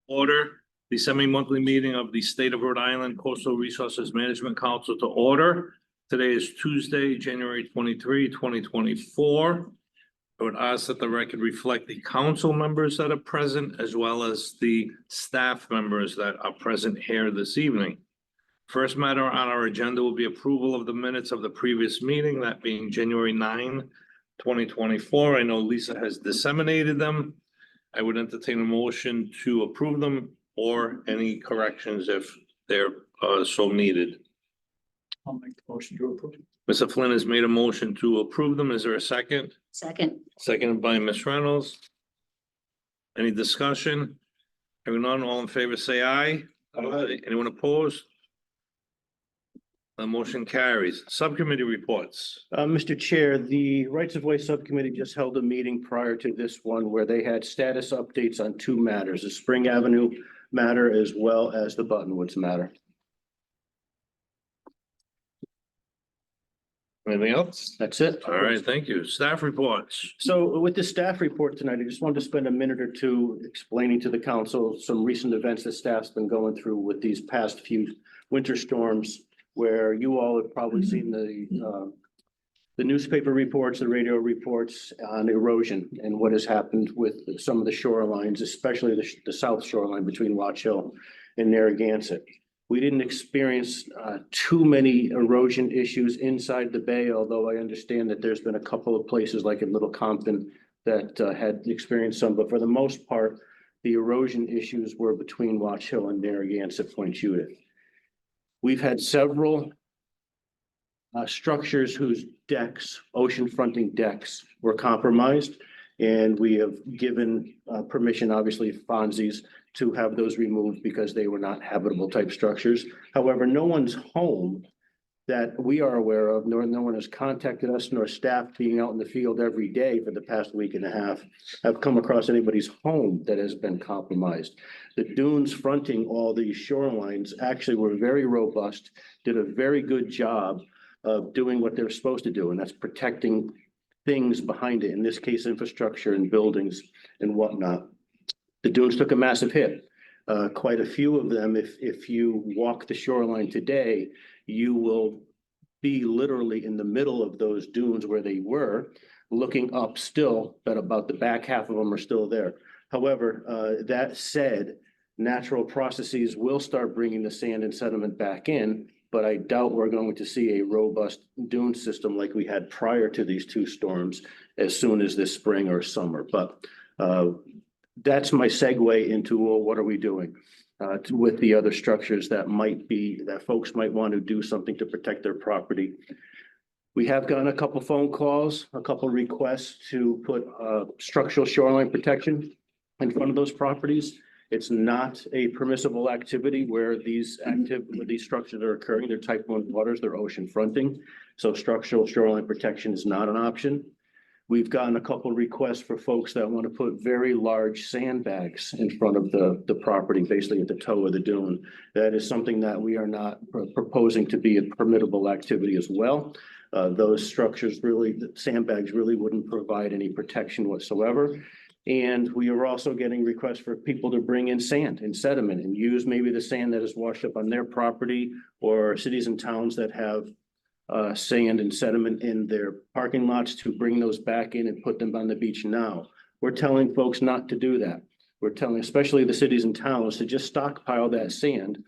Order the semi-monthly meeting of the State of Rhode Island Coastal Resources Management Council to order. Today is Tuesday, January 23, 2024. I would ask that the record reflect the council members that are present as well as the staff members that are present here this evening. First matter on our agenda will be approval of the minutes of the previous meeting, that being January 9, 2024. I know Lisa has disseminated them. I would entertain a motion to approve them or any corrections if they're so needed. I'll make the motion to approve. Mr. Flynn has made a motion to approve them. Is there a second? Second. Seconded by Ms. Reynolds. Any discussion? Hearing none, all in favor say aye. Aye. Anyone opposed? The motion carries. Subcommittee reports. Mr. Chair, the Rights of Way Subcommittee just held a meeting prior to this one where they had status updates on two matters, the Spring Avenue matter as well as the Buttonwoods matter. Anything else? That's it. All right, thank you. Staff reports. So with the staff report tonight, I just wanted to spend a minute or two explaining to the council some recent events that staff's been going through with these past few winter storms, where you all have probably seen the newspaper reports, the radio reports on erosion and what has happened with some of the shorelines, especially the south shoreline between Watch Hill and Narragansett. We didn't experience too many erosion issues inside the bay, although I understand that there's been a couple of places like in Little Compton that had experienced some, but for the most part, the erosion issues were between Watch Hill and Narragansett Point Judith. We've had several structures whose decks, ocean fronting decks, were compromised. And we have given permission, obviously, Fonzie's to have those removed because they were not habitable type structures. However, no one's home that we are aware of, nor no one has contacted us, nor staff being out in the field every day for the past week and a half have come across anybody's home that has been compromised. The dunes fronting all these shorelines actually were very robust, did a very good job of doing what they're supposed to do, and that's protecting things behind it, in this case, infrastructure and buildings and whatnot. The dunes took a massive hit. Quite a few of them, if you walk the shoreline today, you will be literally in the middle of those dunes where they were, looking up still, but about the back half of them are still there. However, that said, natural processes will start bringing the sand and sediment back in, but I doubt we're going to see a robust dune system like we had prior to these two storms as soon as this spring or summer. But that's my segue into, well, what are we doing with the other structures that folks might want to do something to protect their property. We have gotten a couple phone calls, a couple requests to put structural shoreline protection in front of those properties. It's not a permissible activity where these structures are occurring. They're type 1 waters, they're ocean fronting. So structural shoreline protection is not an option. We've gotten a couple requests for folks that want to put very large sandbags in front of the property, basically at the toe of the dune. That is something that we are not proposing to be a permissible activity as well. Those structures the sandbags really wouldn't provide any protection whatsoever. And we are also getting requests for people to bring in sand and sediment and use maybe the sand that is washed up on their property, or cities and towns that have sand and sediment in their parking lots to bring those back in and put them on the beach now. We're telling folks not to do that. We're telling, especially the cities and towns, to just stockpile that sand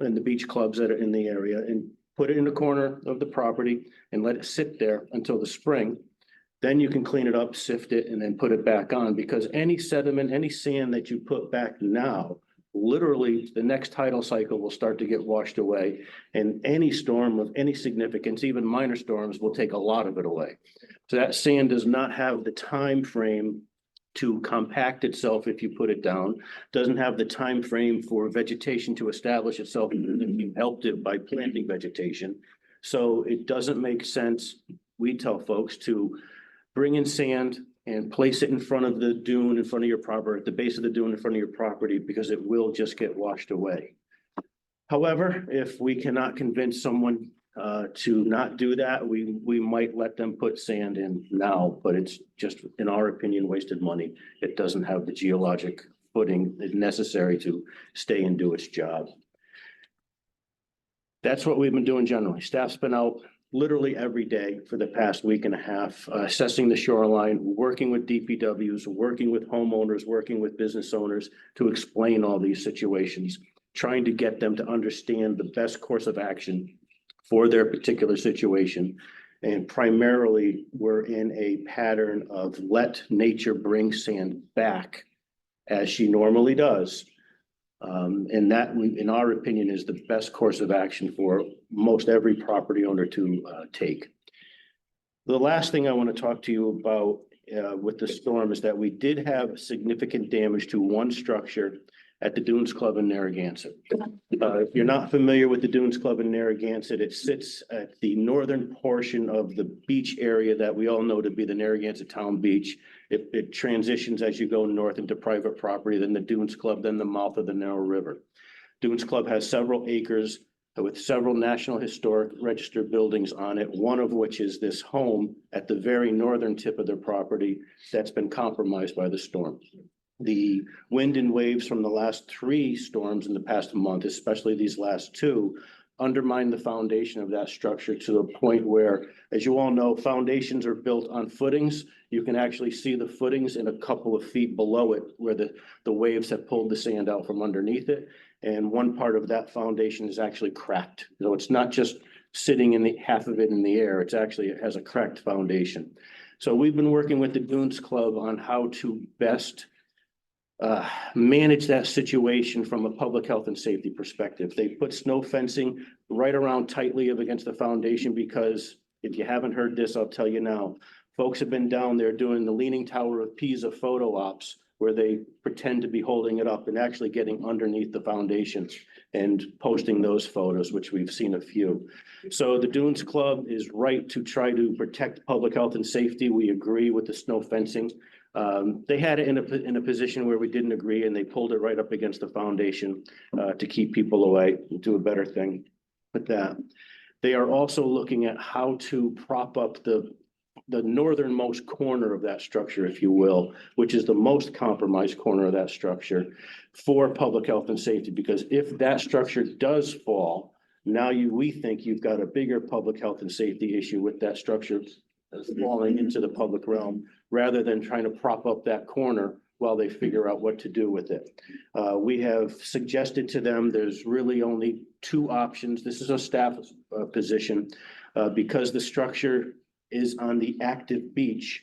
in the beach clubs that are in the area and put it in the corner of the property and let it sit there until the spring. Then you can clean it up, sift it, and then put it back on, because any sediment, any sand that you put back now, literally the next tidal cycle will start to get washed away, and any storm of any significance, even minor storms, will take a lot of it away. So that sand does not have the time frame to compact itself if you put it down, doesn't have the time frame for vegetation to establish itself if you helped it by planting vegetation. So it doesn't make sense, we tell folks, to bring in sand and place it in front of the dune, in front of your property, at the base of the dune in front of your property, because it will just get washed away. However, if we cannot convince someone to not do that, we might let them put sand in now, but it's just, in our opinion, wasted money. It doesn't have the geologic footing is necessary to stay and do its job. That's what we've been doing generally. Staff's been out literally every day for the past week and a half, assessing the shoreline, working with DPWs, working with homeowners, working with business owners to explain all these situations, trying to get them to understand the best course of action for their particular situation. And primarily, we're in a pattern of let nature bring sand back as she normally does. And that, in our opinion, is the best course of action for most every property owner to take. The last thing I want to talk to you about with the storm is that we did have significant damage to one structure at the Dunes Club in Narragansett. If you're not familiar with the Dunes Club in Narragansett, it sits at the northern portion of the beach area that we all know to be the Narragansett Town Beach. It transitions as you go north into private property, then the Dunes Club, then the mouth of the Narrow River. Dunes Club has several acres with several National Historic Register buildings on it, one of which is this home at the very northern tip of their property that's been compromised by the storm. The wind and waves from the last 3 storms in the past month, especially these last 2, undermine the foundation of that structure to the point where, as you all know, foundations are built on footings. You can actually see the footings in a couple of feet below it where the waves have pulled the sand out from underneath it. And one part of that foundation is actually cracked. So it's not just sitting in the half of it in the air. It's actually, it has a cracked foundation. So we've been working with the Dunes Club on how to best manage that situation from a public health and safety perspective. They put snow fencing right around tightly up against the foundation because if you haven't heard this, I'll tell you now, folks have been down there doing the Leaning Tower of Pisa photo ops where they pretend to be holding it up and actually getting underneath the foundation and posting those photos, which we've seen a few. So the Dunes Club is right to try to protect public health and safety. We agree with the snow fencing. They had it in a position where we didn't agree and they pulled it right up against the foundation to keep people away, do a better thing with that. They are also looking at how to prop up the northernmost corner of that structure, if you will, which is the most compromised corner of that structure for public health and safety, because if that structure does fall, now we think you've got a bigger public health and safety issue with that structure falling into the public realm, rather than trying to prop up that corner while they figure out what to do with it. We have suggested to them, there's really only 2 options. This is a staff position. Because the structure is on the active beach,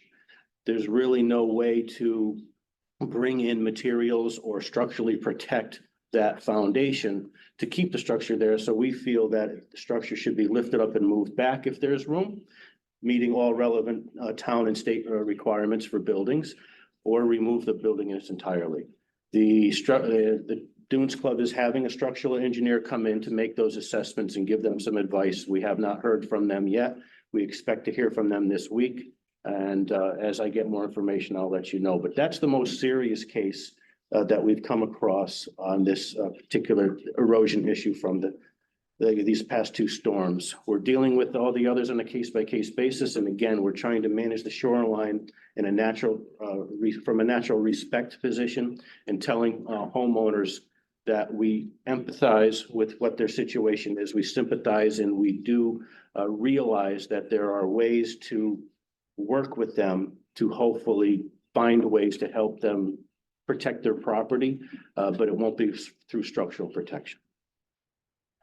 there's really no way to bring in materials or structurally protect that foundation to keep the structure there. So we feel that the structure should be lifted up and moved back if there's room, meeting all relevant town and state requirements for buildings, or remove the building in its entirely. The Dunes Club is having a structural engineer come in to make those assessments and give them some advice. We have not heard from them yet. We expect to hear from them this week. And as I get more information, I'll let you know. But that's the most serious case that we've come across on this particular erosion issue from these past 2 storms. We're dealing with all the others on a case-by-case basis. And again, we're trying to manage the shoreline in a natural, from a natural respect position, and telling homeowners that we empathize with what their situation is. We sympathize, and we do realize that there are ways to work with them to hopefully find ways to help them protect their property, but it won't be through structural protection.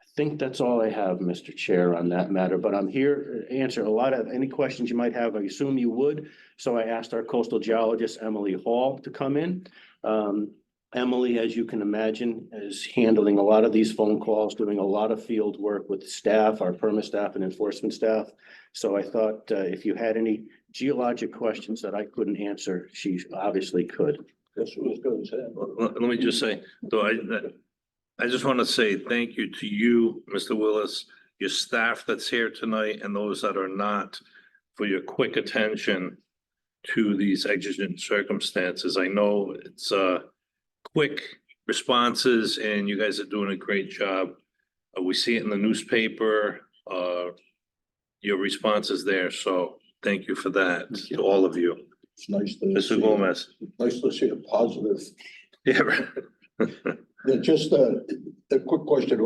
I think that's all I have, Mr. Chair, on that matter, but I'm here to answer a lot of any questions you might have. I assume you would. So I asked our coastal geologist, Emily Hall, to come in. Emily, as you can imagine, is handling a lot of these phone calls, doing a lot of field work with staff, our permit staff and enforcement staff. So I thought if you had any geologic questions that I couldn't answer, she obviously could. That's what I was going to say. Let me just say, though, I just want to say thank you to you, Mr. Willis, your staff that's here tonight, and those that are not, for your quick attention to these exigent circumstances. I know it's quick responses, and you guys are doing a great job. We see it in the newspaper, your responses there. So thank you for that to all of you. It's nice to Mr. see, Gomez. nice to see a positive Yeah. Right. Yeah, just a quick question.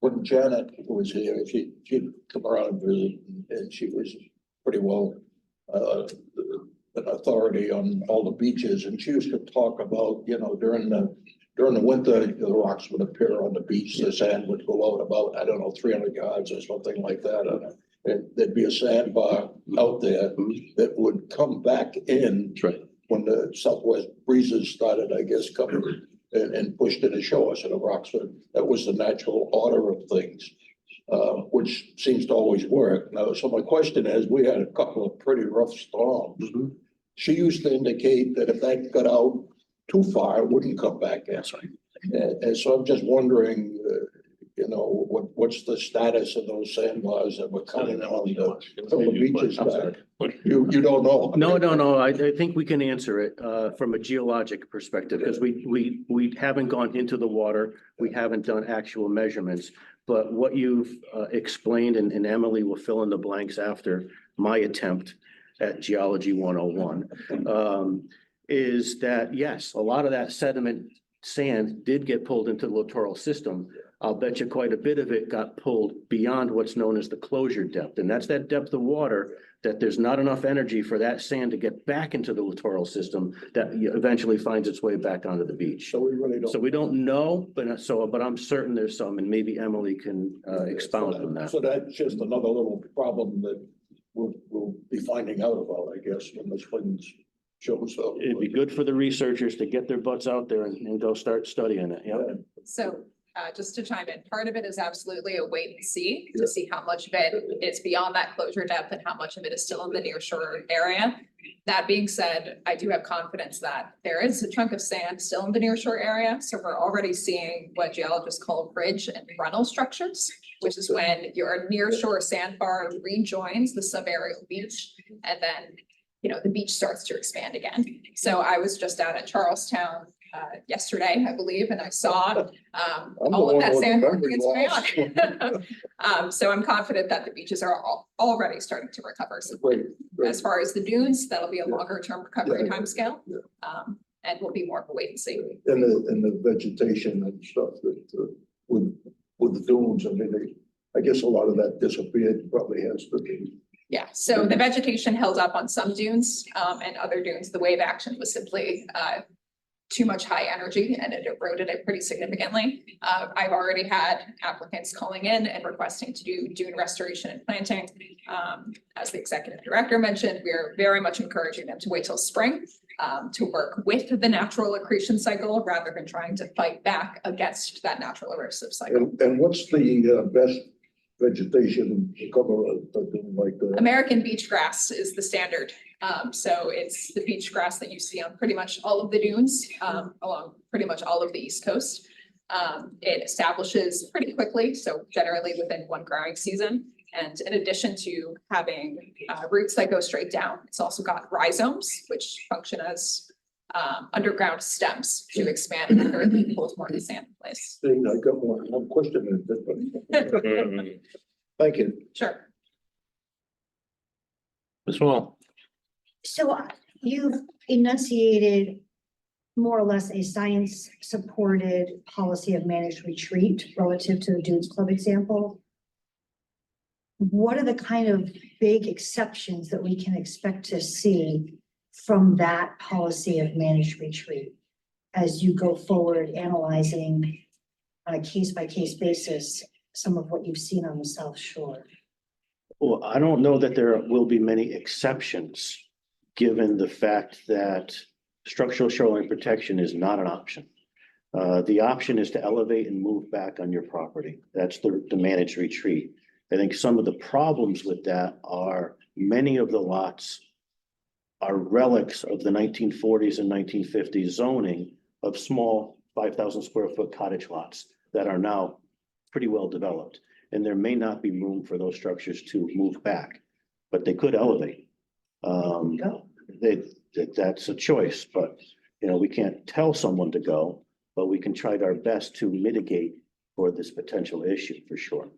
When Janet was here, she'd come around and visit, and she was pretty well an authority on all the beaches, and she used to talk about, during the winter, the rocks would appear on the beach, the sand would go out about, I don't know, 300 yards or something like that. And there'd be a sandbar out there that would come back in. That's right. When the southwest breezes started, I guess, coming and pushed it ashore. So the rocks that was the natural order of things, which seems to always work. Now, so my question is, we had a couple of pretty rough storms. She used to indicate that if that got out too far, it wouldn't come back in. That's right. And so I'm just wondering, what's the status of those sandbars that were coming on the beaches back? You don't know? No. I think we can answer it from a geologic perspective, because we haven't gone into the water. We haven't done actual measurements. But what you've explained, and Emily will fill in the blanks after my attempt at Geology 101, is that, yes, a lot of that sediment sand did get pulled into the littoral system. I'll bet you quite a bit of it got pulled beyond what's known as the closure depth. And that's that depth of water that there's not enough energy for that sand to get back into the littoral system that eventually finds its way back onto the beach. So we really don't. So we don't know, but I'm certain there's some, and maybe Emily can expound on that. So that's just another little problem that we'll be finding out about, I guess, when the spring shows up. It'd be good for the researchers to get their butts out there and go start studying it. Yeah. So just to chime in, part of it is absolutely a wait and see to see how much of it is beyond that closure depth and how much of it is still in the near shore area. That being said, I do have confidence that there is a chunk of sand still in the near shore area. So we're already seeing what geologists call bridge and frontal structures, which is when your near shore sandbar rejoins the subaerial beach, and then the beach starts to expand again. So I was just out at Charlestown yesterday, I believe, and I saw all of that sand working its way on. So I'm confident that the beaches are already starting to recover. So as far as the dunes, that'll be a longer term recovery timescale, and will be more of a wait and see. And the vegetation and stuff that with the dunes, I mean, I guess a lot of that disappeared, probably has to be. Yeah, so the vegetation held up on some dunes, and other dunes, the wave action was simply too much high energy, and it eroded it pretty significantly. I've already had applicants calling in and requesting to do dune restoration and planting. As the executive director mentioned, we are very much encouraging them to wait till spring to work with the natural accretion cycle rather than trying to fight back against that natural erosive cycle. And what's the best vegetation to cover something like that? American beach grass is the standard. So it's the beach grass that you see on pretty much all of the dunes, along pretty much all of the East Coast. It establishes pretty quickly, so generally within one growing season. And in addition to having roots that go straight down, it's also got rhizomes, which function as underground stems to expand and hold more of the sand in place. I got one question. Thank you. Sure. Ms. Wall. So you've enunciated more or less a science-supported policy of managed retreat relative to the Dunes Club example. What are the kind of big exceptions that we can expect to see from that policy of managed retreat as you go forward analyzing on a case-by-case basis some of what you've seen on the South Shore? Well, I don't know that there will be many exceptions, given the fact that structural shoreline protection is not an option. The option is to elevate and move back on your property. That's the managed retreat. I think some of the problems with that are many of the lots are relics of the 1940s and 1950s zoning of small 5,000 square foot cottage lots that are now pretty well developed. And there may not be room for those structures to move back, but they could elevate. That's a choice, but we can't tell someone to go, but we can try our best to mitigate for this potential issue for sure.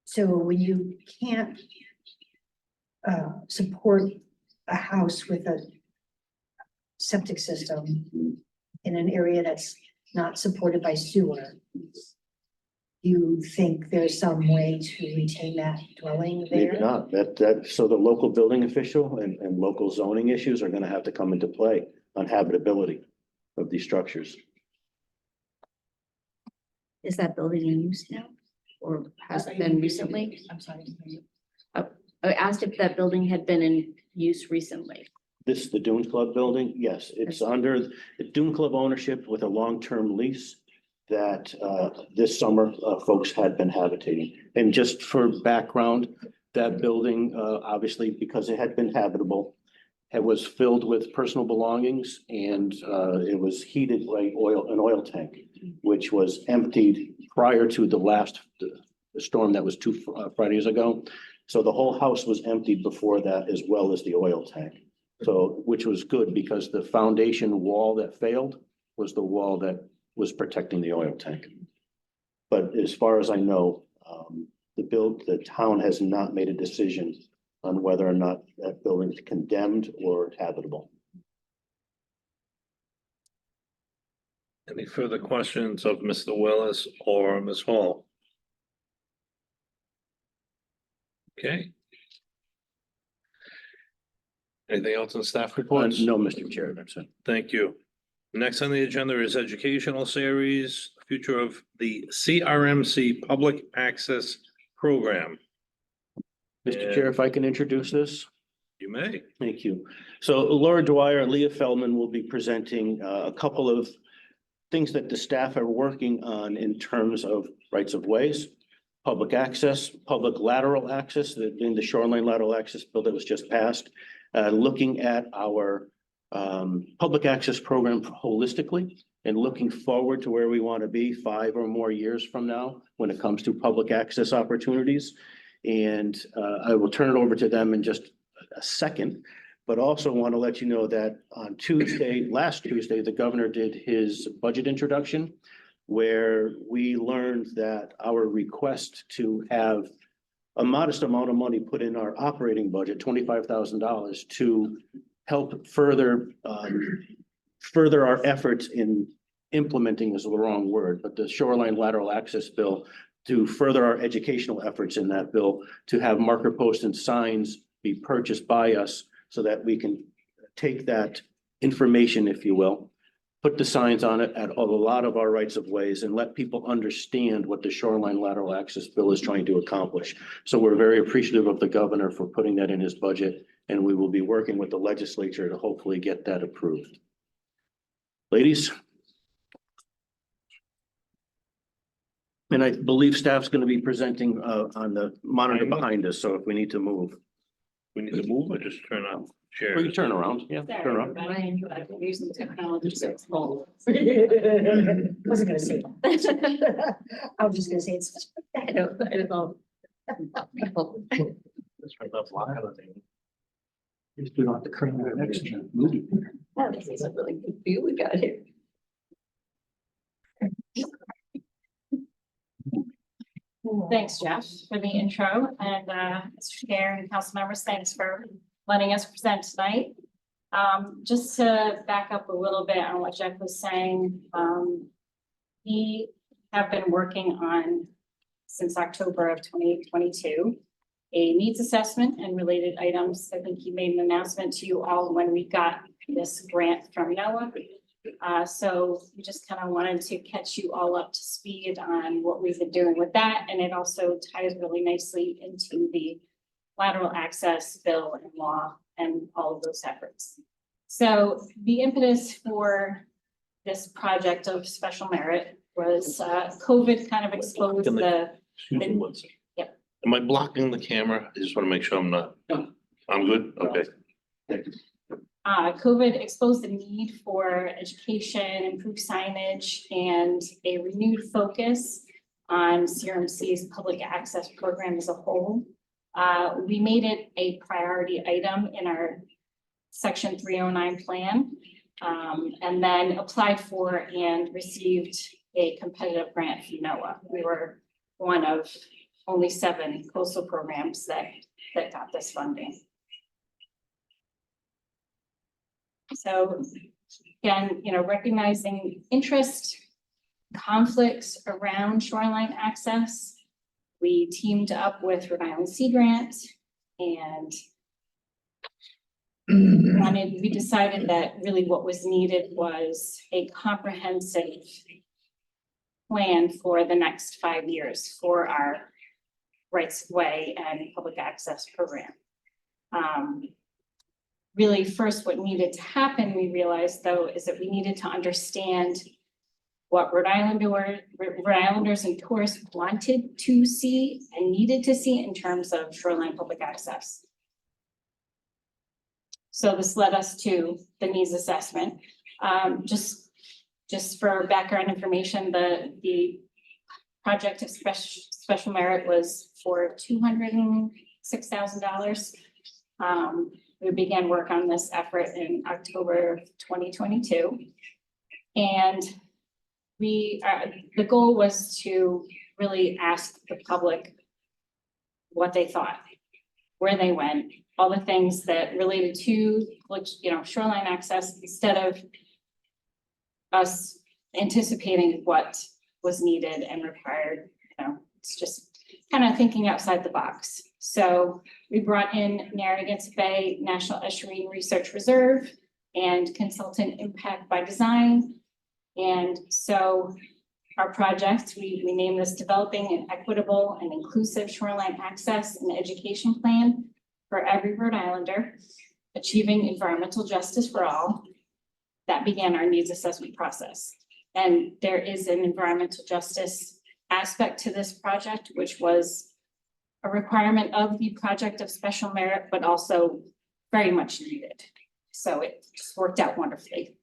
So when you can't support a house with septic system in an area that's not supported by sewer, you think there's some way to retain that dwelling Maybe there? not. So the local building official and local zoning issues are gonna have to come into play on habitability of these structures. Is that building in use now? Or has it been recently? I'm sorry. I asked if that building had been in use recently. This, the Dune Club building, yes, it's under the Dune Club ownership with a long-term lease that this summer folks had been habitating. And just for background, that building, obviously, because it had been habitable, it was filled with personal belongings and it was heated like an oil tank, which was emptied prior to the last storm that was 2 Fridays ago. So the whole house was emptied before that, as well as the oil tank. So, which was good because the foundation wall that failed was the wall that was protecting the oil tank. But as far as I know, the town has not made a decision on whether or not that building is condemned or habitable. Any further questions of Mr. Willis or Ms. Hall? Okay. Anything else in staff reports? No, Mr. Chair, that's it. Thank you. Next on the agenda is educational series, future of the CRMC Public Access Program. Mr. Chair, if I can introduce this. You may. Thank you. So Laura Dwyer and Leah Feldman will be presenting a couple of things that the staff are working on in terms of rights of ways, public access, public lateral access, in the Shoreline lateral access bill that was just passed, looking at our public access program holistically and looking forward to where we want to be 5 or more years from now when it comes to public access opportunities. And I will turn it over to them in just a second, but also want to let you know that on last Tuesday, the governor did his budget introduction, where we learned that our request to have a modest amount of money put in our operating budget, $25,000, to help further our efforts in implementing is the wrong word, but the Shoreline lateral access bill, to further our educational efforts in that bill, to have marker posts and signs be purchased by us so that we can take that information, if you will, put the signs on it at a lot of our rights of ways and let people understand what the Shoreline lateral access bill is trying to accomplish. So we're very appreciative of the governor for putting that in his budget, and we will be working with the legislature to hopefully get that approved. Ladies. And I believe staff's going to be presenting on the monitor behind us, so if we need to move. We need to move or just turn on We chairs? can turn around, yeah, turn around. Ryan, you have using technology so it's full. Wasn't gonna say that. I was just gonna say it's. I don't know. That's right, that's live. Just do not the crane the next movie. This is a really good view we got here. Thanks, Jeff, for the intro, and Mr. Chair and council members, thanks for letting us present tonight. Just to back up a little bit on what Jeff was saying, we have been working on, since October of 2022, a needs assessment and related items. I think he made an announcement to you all when we got this grant from NOAA. So we just kind of wanted to catch you all up to speed on what we've been doing with that. And it also ties really nicely into the lateral access bill and law and all of those efforts. So the impetus for this project of special merit was COVID kind of exposed the. Excuse me one second. Yep. Am I blocking the camera? I just want to make sure I'm not. No. I'm good? Okay. COVID exposed the need for education, improved signage, and a renewed focus on CRMC's public access program as a whole. We made it a priority item in our Section 309 plan, and then applied for and received a competitive grant from NOAA. We were one of only 7 coastal programs that got this funding. So again, recognizing interest, conflicts around shoreline access. We teamed up with Rhode Island Sea Grant and we decided that really what was needed was a comprehensive plan for the next 5 years for our rights of way and public access program. Really, first, what needed to happen, we realized though, is that we needed to understand what Rhode Islanders and tourists wanted to see and needed to see in terms of shoreline public access. So this led us to the needs assessment. Just for background information, the project of special merit was for $206,000. We began work on this effort in October of 2022. And the goal was to really ask the public what they thought, where they went, all the things that related to, shoreline access, instead of us anticipating what was needed and required. It's just kind of thinking outside the box. So we brought in Narragansett Bay National Estuarine Research Reserve and consultant Impact by Design. And so our project, we named this Developing an Equitable and Inclusive Shoreline Access and Education Plan for Every Rhode Islander, Achieving Environmental Justice for All. That began our needs assessment process. And there is an environmental justice aspect to this project, which was a requirement of the project of special merit, but also very much needed. So it just worked out wonderfully.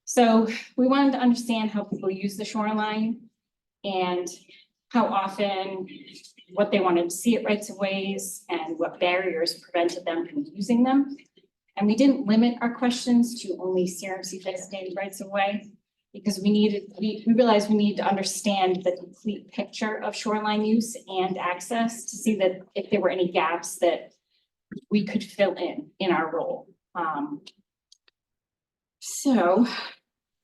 So we wanted to understand how people use the shoreline and how often, what they wanted to see at rights of ways and what barriers prevented them from using them. And we didn't limit our questions to only CRMC designated rights of way because we realized we need to understand the complete picture of shoreline use and access to see that if there were any gaps that we could fill in our role. So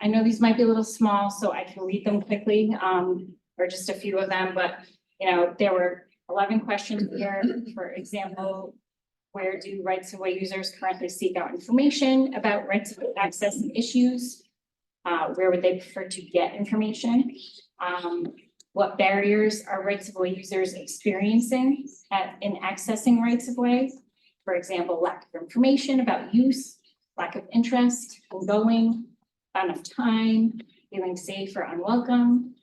I know these might be a little small, so I can read them quickly, or just a few of them, but there were 11 questions here. For example, where do rights of way users currently seek out information about rights of access and issues? Where would they prefer to get information? What barriers are rights of way users experiencing in accessing rights of way? For example, lack of information about use, lack of interest, ongoing, not enough time, feeling safe or unwelcome.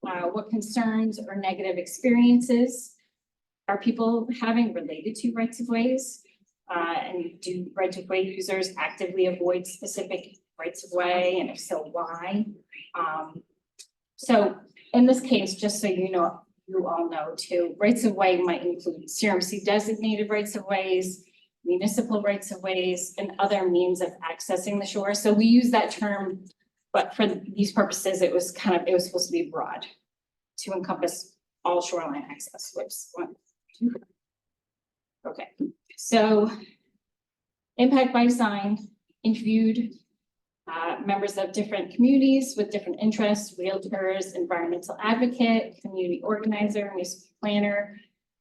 What concerns or negative experiences are people having related to rights of ways? And do rights of way users actively avoid specific rights of way? And if so, why? So in this case, just so you all know too, rights of way might include CRMC designated rights of ways, municipal rights of ways, and other means of accessing the shore. So we use that term, but for these purposes, it was supposed to be broad to encompass all shoreline access. Whoops, 1, 2. Okay, so Impact by Design interviewed members of different communities with different interests, realtors, environmental advocate, community organizer, municipal planner,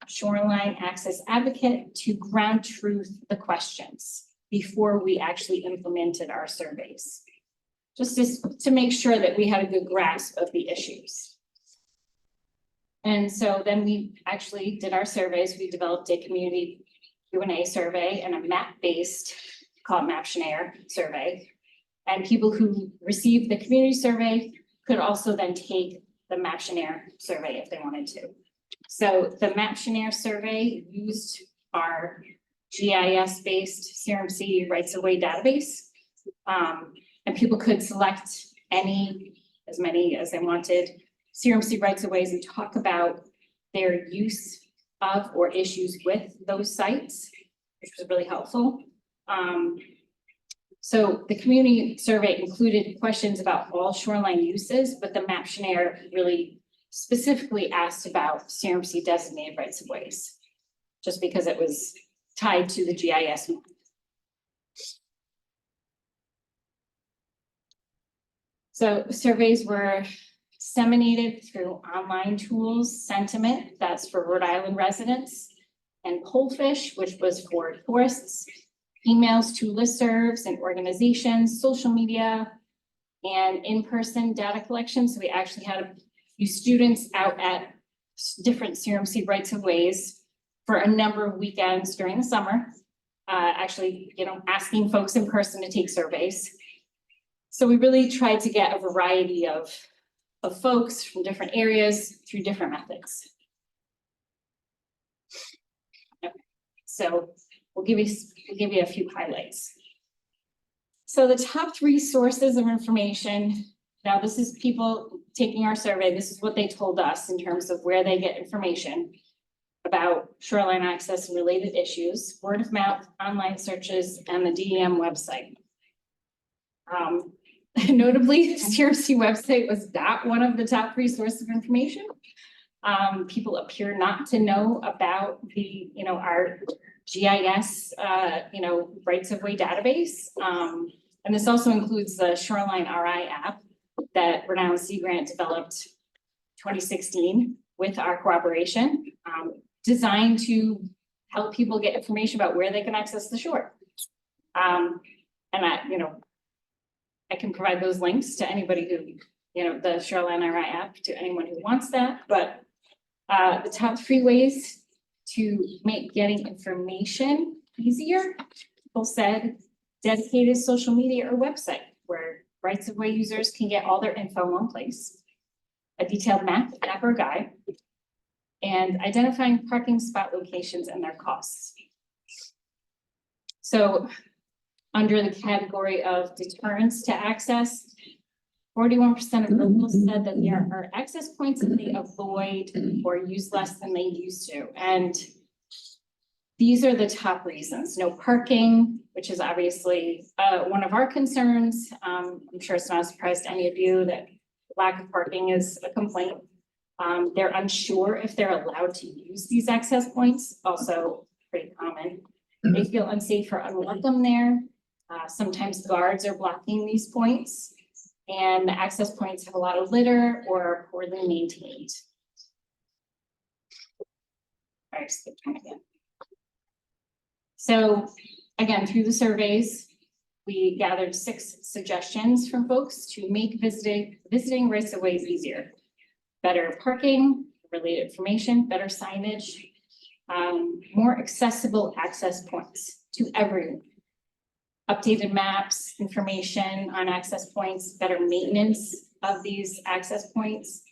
shoreline access advocate, to ground truth the questions before we actually implemented our surveys. Just to make sure that we had a good grasp of the issues. And so then we actually did our surveys. We developed a community Q&A survey and a map-based, called Maptionnaire survey. And people who received the community survey could also then take the Maptionnaire survey if they wanted to. So the Maptionnaire survey used our GIS-based CRMC rights of way database. And people could select as many as they wanted, CRMC rights of ways, and talk about their use of or issues with those sites, which was really helpful. So the community survey included questions about all shoreline uses, but the Maptionnaire really specifically asked about CRMC designated rights of ways, just because it was tied to the GIS. So surveys were disseminated through online tools, Sentiment, that's for Rhode Island residents, and Pollfish, which was for tourists, emails to listservs and organizations, social media, and in-person data collection. So we actually had a few students out at different CRMC rights of ways for a number of weekends during the summer. Actually, asking folks in person to take surveys. So we really tried to get a variety of folks from different areas through different methods. Okay. So we'll give you a few highlights. So the top 3 sources of information, now this is people taking our survey, this is what they told us in terms of where they get information about shoreline access and related issues, word of mouth, online searches, and the DEM website. Notably, the CRMC website was not one of the top 3 sources of information. People appear not to know about the, our GIS, rights of way database. And this also includes the Shoreline RI app that Renown Sea Grant developed 2016 with our cooperation, designed to help people get information about where they can access the shore. And I can provide those links to anybody who, the Shoreline RI app to anyone who wants that, but the top 3 ways to make getting information easier, people said dedicated social media or website where rights of way users can get all their info in one place, a detailed map or guide, and identifying parking spot locations and their costs. So under the category of deterrence to access, 41% of locals said that there are access points that they avoid or use less than they used to. And these are the top reasons. No parking, which is obviously one of our concerns. I'm sure it's not a surprise to any of you that lack of parking is a complaint. They're unsure if they're allowed to use these access points, also pretty common. They feel unsafe or unwelcome there. Sometimes guards are blocking these points, and the access points have a lot of litter or are poorly maintained. All right, skip time again. So again, through the surveys, we gathered 6 suggestions from folks to make visiting rights of ways easier. Better parking, related information, better signage, more accessible access points to everyone. Updated maps, information on access points, better maintenance of these access points,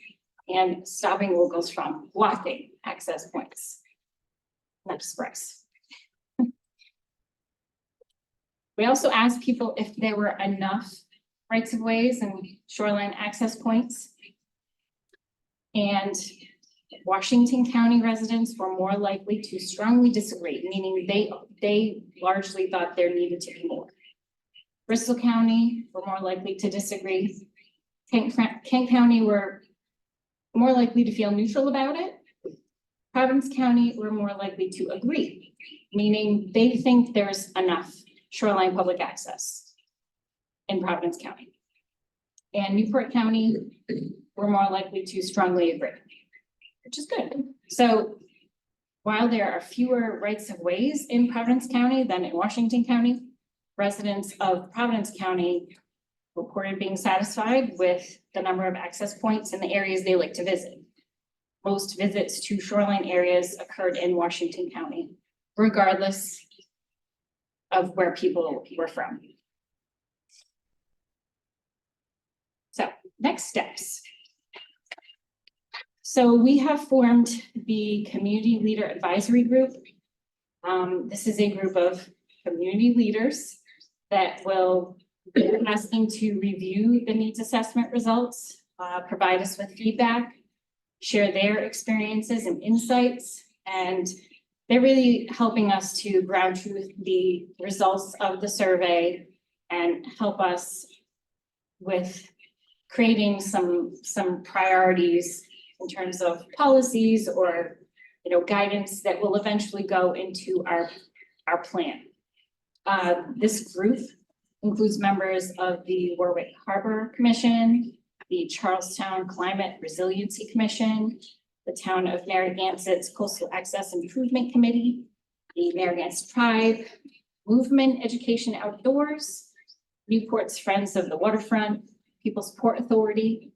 and stopping locals from blocking access points. Express. We also asked people if there were enough rights of ways and shoreline access points. And Washington County residents were more likely to strongly disagree, meaning they largely thought there needed to be more. Bristol County were more likely to disagree. Kent County were more likely to feel neutral about it. Providence County were more likely to agree, meaning they think there's enough shoreline public access in Providence County. And Newport County were more likely to strongly agree, which is good. So while there are fewer rights of ways in Providence County than in Washington County, residents of Providence County reported being satisfied with the number of access points in the areas they like to visit. Most visits to shoreline areas occurred in Washington County, regardless of where people were from. So next steps. So we have formed the Community Leader Advisory Group. This is a group of community leaders that will be asking to review the needs assessment results, provide us with feedback, share their experiences and insights, and they're really helping us to ground truth the results of the survey and help us with creating some priorities in terms of policies or guidance that will eventually go into our plan. This group includes members of the Warwick Harbor Commission, the Charlestown Climate Resiliency Commission, the Town of Narragansett's Coastal Access Improvement Committee, the Narragansett Tribe, Movement Education Outdoors, Newport's Friends of the Waterfront, People's Port Authority,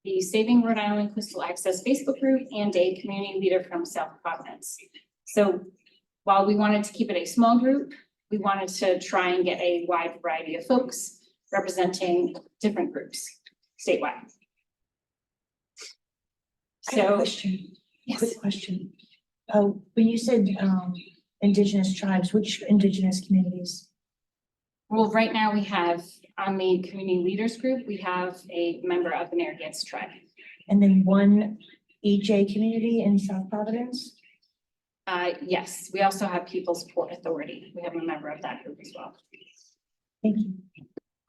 the Saving Rhode Island Coastal Access Facebook group, and a community leader from South Providence. So while we wanted to keep it a small group, we wanted to try and get a wide variety of folks representing different groups statewide. I have a So, question, yes, quick question. When you said, indigenous tribes, which indigenous communities? well, right now we have, on the community leaders group, we have a member of the Narragansett Tribe. And then one EJ community in South Providence? Yes, we also have People's Port Authority. We have a member of that group as well. Thank you.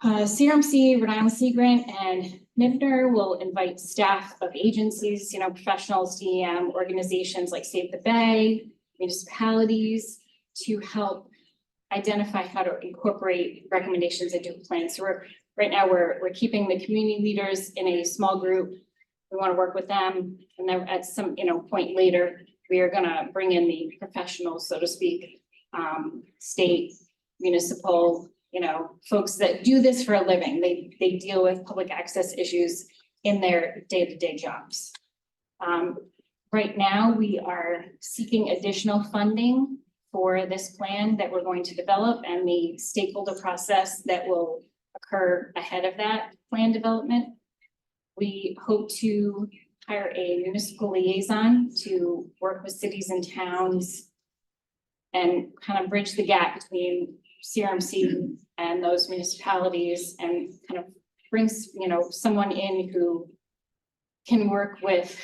CRMC, Rhode Island Sea Grant, and NIFNR will invite staff of agencies, professionals, DEM, organizations like Save the Bay, municipalities, to help identify how to incorporate recommendations into the plan. So right now we're keeping the community leaders in a small group. We want to work with them, and then at some, point later, we are gonna bring in the professionals, so to speak, state, municipal, folks that do this for a living. They deal with public access issues in their day-to-day jobs. Right now, we are seeking additional funding for this plan that we're going to develop and the stakeholder process that will occur ahead of that plan development. We hope to hire a municipal liaison to work with cities and towns and kind of bridge the gap between CRMC and those municipalities, and kind of brings, someone in who can work with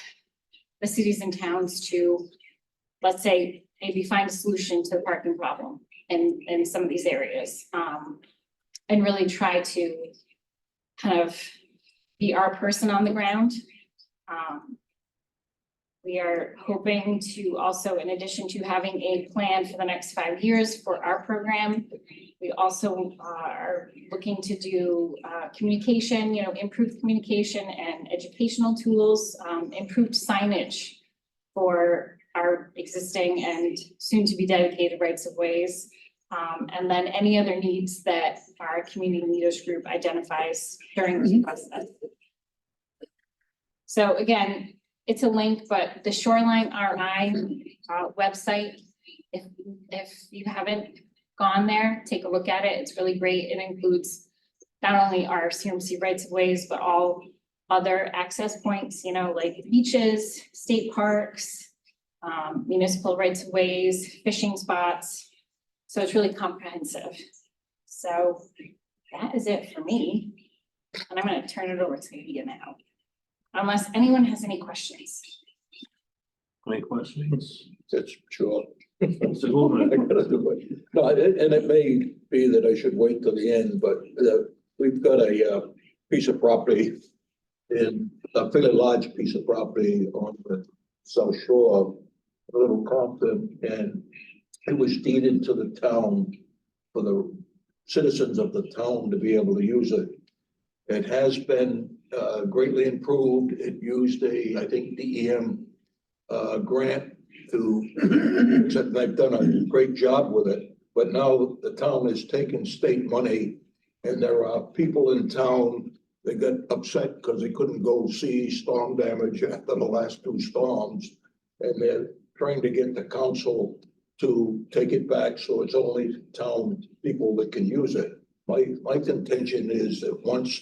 the cities and towns to, let's say, maybe find a solution to the parking problem in some of these areas. And really try to kind of be our person on the ground. We are hoping to also, in addition to having a plan for the next 5 years for our program, we also are looking to do communication, improved communication and educational tools, improved signage for our existing and soon to be dedicated rights of ways. And then any other needs that our community leaders group identifies during this process. So again, it's a link, but the Shoreline RI website, if you haven't gone there, take a look at it. It's really great. It includes not only our CRMC rights of ways, but all other access points, like beaches, state parks, municipal rights of ways, fishing spots. So it's really comprehensive. So that is it for me. And I'm going to turn it over to Leah now, unless anyone has any questions. Any questions? That's sure. Mr. Goldman? I gotta do it. No, and it may be that I should wait till the end, but we've got a piece of property in a fairly large piece of property on the south shore of Little Compton, and it was deeded to the town for the citizens of the town to be able to use it. It has been greatly improved. It used I think DEM grant to, they've done a great job with it, but now the town has taken state money, and there are people in town that got upset because they couldn't go see storm damage after the last 2 storms, and they're trying to get the council to take it back so it's only town people that can use it. My contention is that once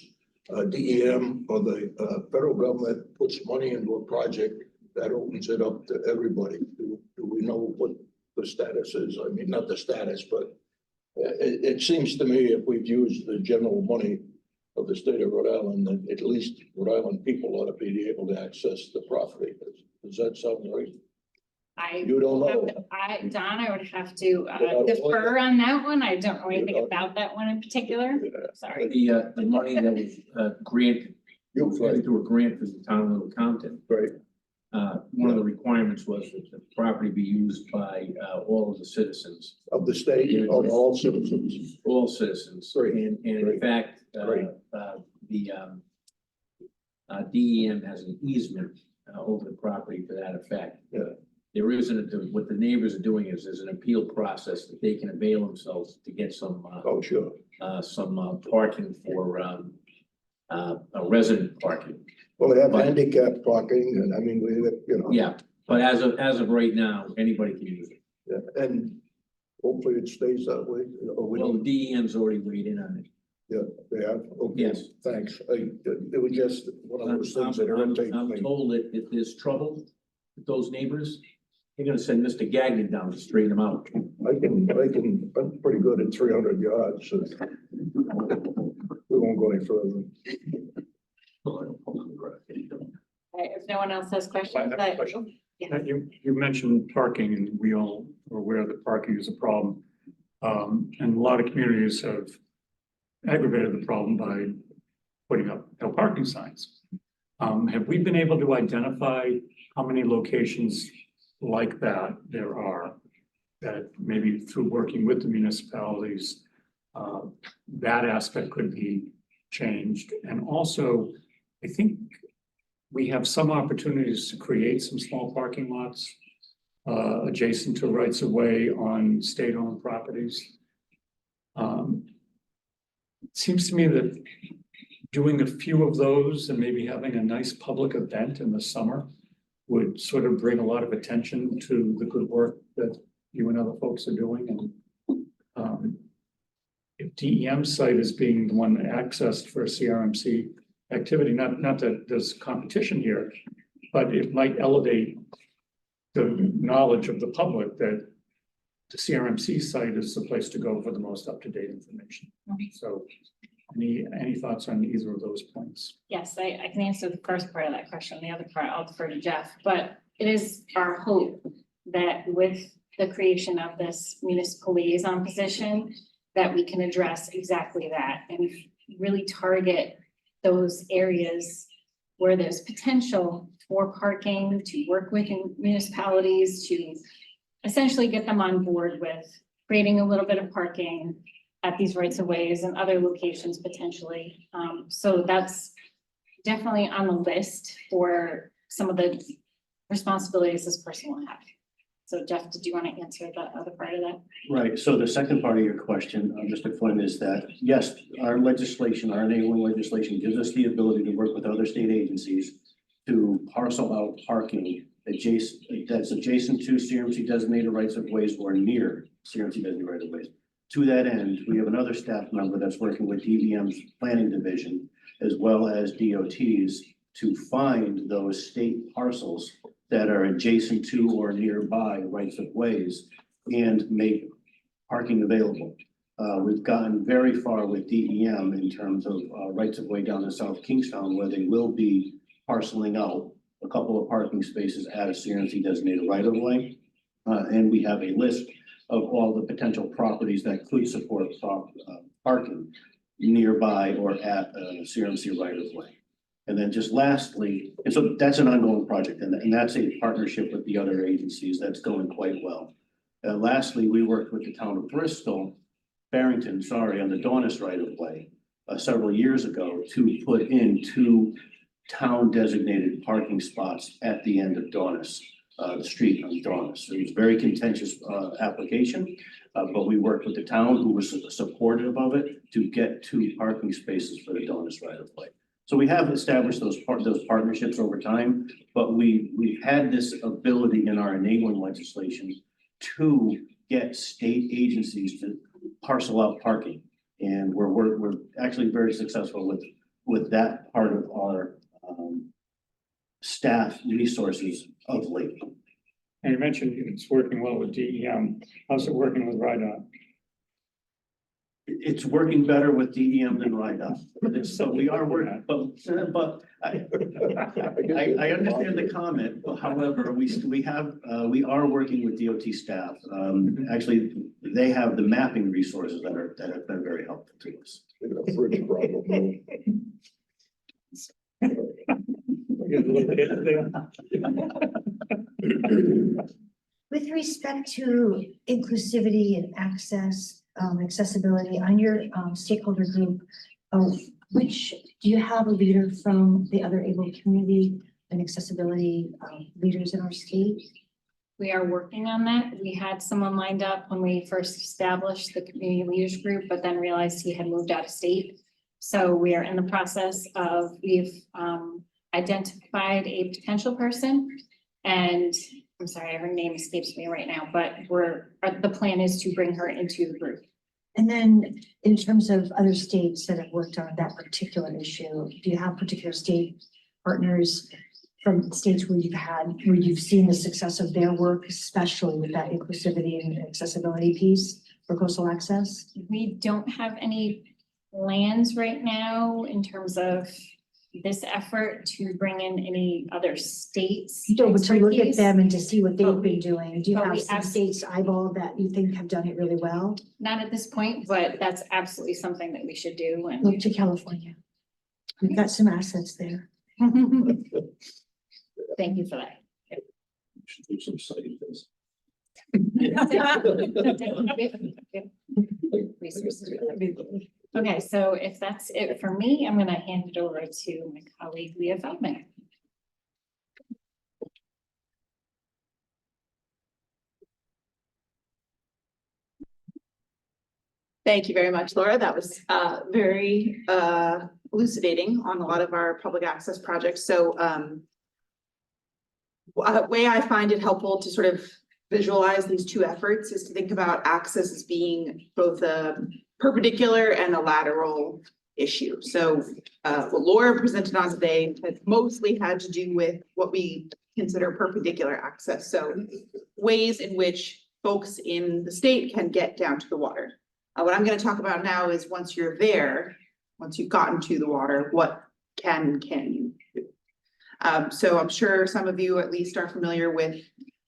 DEM or the federal government puts money into a project, that opens it up to everybody. Do we know what the status is? I mean, not the status, but it seems to me if we've used the general money of the state of Rhode Island, then at least Rhode Island people ought to be able to access the property. Does that sound right? You don't know. Don, I would have to defer on that one. I don't know anything about that one in particular. Sorry. The money that was granted, You're right. through a grant for the town of Little Compton. Right. one of the requirements was that the property be used by, all of the citizens, Of the state, of all citizens. all citizens. Great, And in great. fact, Great. the, DEM has an easement, over the property to that effect. Yeah. There isn't, what the neighbors are doing is there's an appeal process that they can avail themselves to get some, Oh, sure. parking for, resident parking. Well, they have But- handicap parking and I mean, we, you know. Yeah, but as of right now, anybody can use it. Yeah, and hopefully it stays that way. Or we Well, the don't, DEM's already weighed in on it. they have, okay. Yes. Thanks. It was just one of those things that irritates I'm me. told that if there's trouble with those neighbors, they're gonna send Mr. Gagnon down to straighten them out. I'm pretty good at 300 yards, so. We won't go any further. Right, if no one else has questions, I have a question. You mentioned parking and we all are aware that parking is a problem. And a lot of communities have aggravated the problem by putting up no parking signs. Have we been able to identify how many locations like that there are? That maybe through working with the municipalities, that aspect could be changed. And also, I think we have some opportunities to create some small parking lots adjacent to rights of way on state-owned properties. It seems to me that doing a few of those and maybe having a nice public event in the summer would sort of bring a lot of attention to the good work that you and other folks are doing. And if DEM site is being the one accessed for CRMC activity, not that there's competition here, but it might elevate the knowledge of the public that the CRMC site is the place to go for the most up-to-date information. So any thoughts on either of those points? yes, I can answer the first part of that question. The other part I'll defer to Jeff, but it is our hope that with the creation of this municipal liaison position, that we can address exactly that and really target those areas where there's potential for parking, to work with municipalities, to essentially get them on board with creating a little bit of parking at these rights of ways and other locations potentially. So that's definitely on the list for some of the responsibilities this person will have. So Jeff, did you want to answer the other part of that? Right, so the second part of your question, Mr. Flynn, is that, yes, our legislation, our enabling legislation gives us the ability to work with other state agencies to parcel out parking that's adjacent to CRMC designated rights of ways or near CRMC designated right of ways. To that end, we have another staff member that's working with DVM's planning division as well as DOTs to find those state parcels that are adjacent to or nearby rights of ways and make parking available. We've gotten very far with DEM in terms of rights of way down in South Kingstown, where they will be parceling out a couple of parking spaces at a CRMC designated right of way. And we have a list of all the potential properties that could support parking nearby or at a CRMC right of way. And then just lastly, and so that's an ongoing project, and that's a partnership with the other agencies that's going quite well. Lastly, we worked with the town of Barrington, on the Donis right of way several years ago to put in 2 town designated parking spots at the end of Donis, the street on Donis. It was a very contentious application, but we worked with the town who was supportive of it to get 2 parking spaces for the Donis right of way. So we have established those partnerships over time, but we've had this ability in our enabling legislation to get state agencies to parcel out parking. And we're actually very successful with that part of our staff resources of late. And you mentioned it's working well with DEM. How's it working with RIGL? It's working better with DEM than RIGL. So we are working, but I understand the comment, but however, we are working with DOT staff. Actually, they have the mapping resources that have been very helpful to us. They got a bridge problem. With respect to inclusivity and access, accessibility on your stakeholder group, which, do you have a leader from the other able community and accessibility leaders in our state? We are working on that. We had someone lined up when we first established the community leaders group, but then realized he had moved out of state. So we are in the process of, we've identified a potential person, and I'm sorry, her name escapes me right now, but the plan is to bring her into the group. And then in terms of other states that have worked on that particular issue, do you have particular state partners from states where you've seen the success of their work, especially with that inclusivity and accessibility piece for coastal access? We don't have any plans right now in terms of this effort to bring in any other states. No, but to look at expertise. them and to see what they've been doing, do you but have we some abs- states eyeball that you think have done it really well? Not at this point, but that's absolutely something that we should do. Look to California. We've got some assets there. And thank you for that. Should do some study this. Okay, so if that's it for me, I'm gonna hand it over to my colleague Leah Feldman. Thank you very much, Laura. That was very elucidating on a lot of our public access projects. So way I find it helpful to sort of visualize these two efforts is to think about access as being both a perpendicular and a lateral issue. So what Laura presented on today has mostly had to do with what we consider perpendicular access. So ways in which folks in the state can get down to the water. What I'm going to talk about now is once you're there, once you've gotten to the water, what can you do? So I'm sure some of you at least are familiar with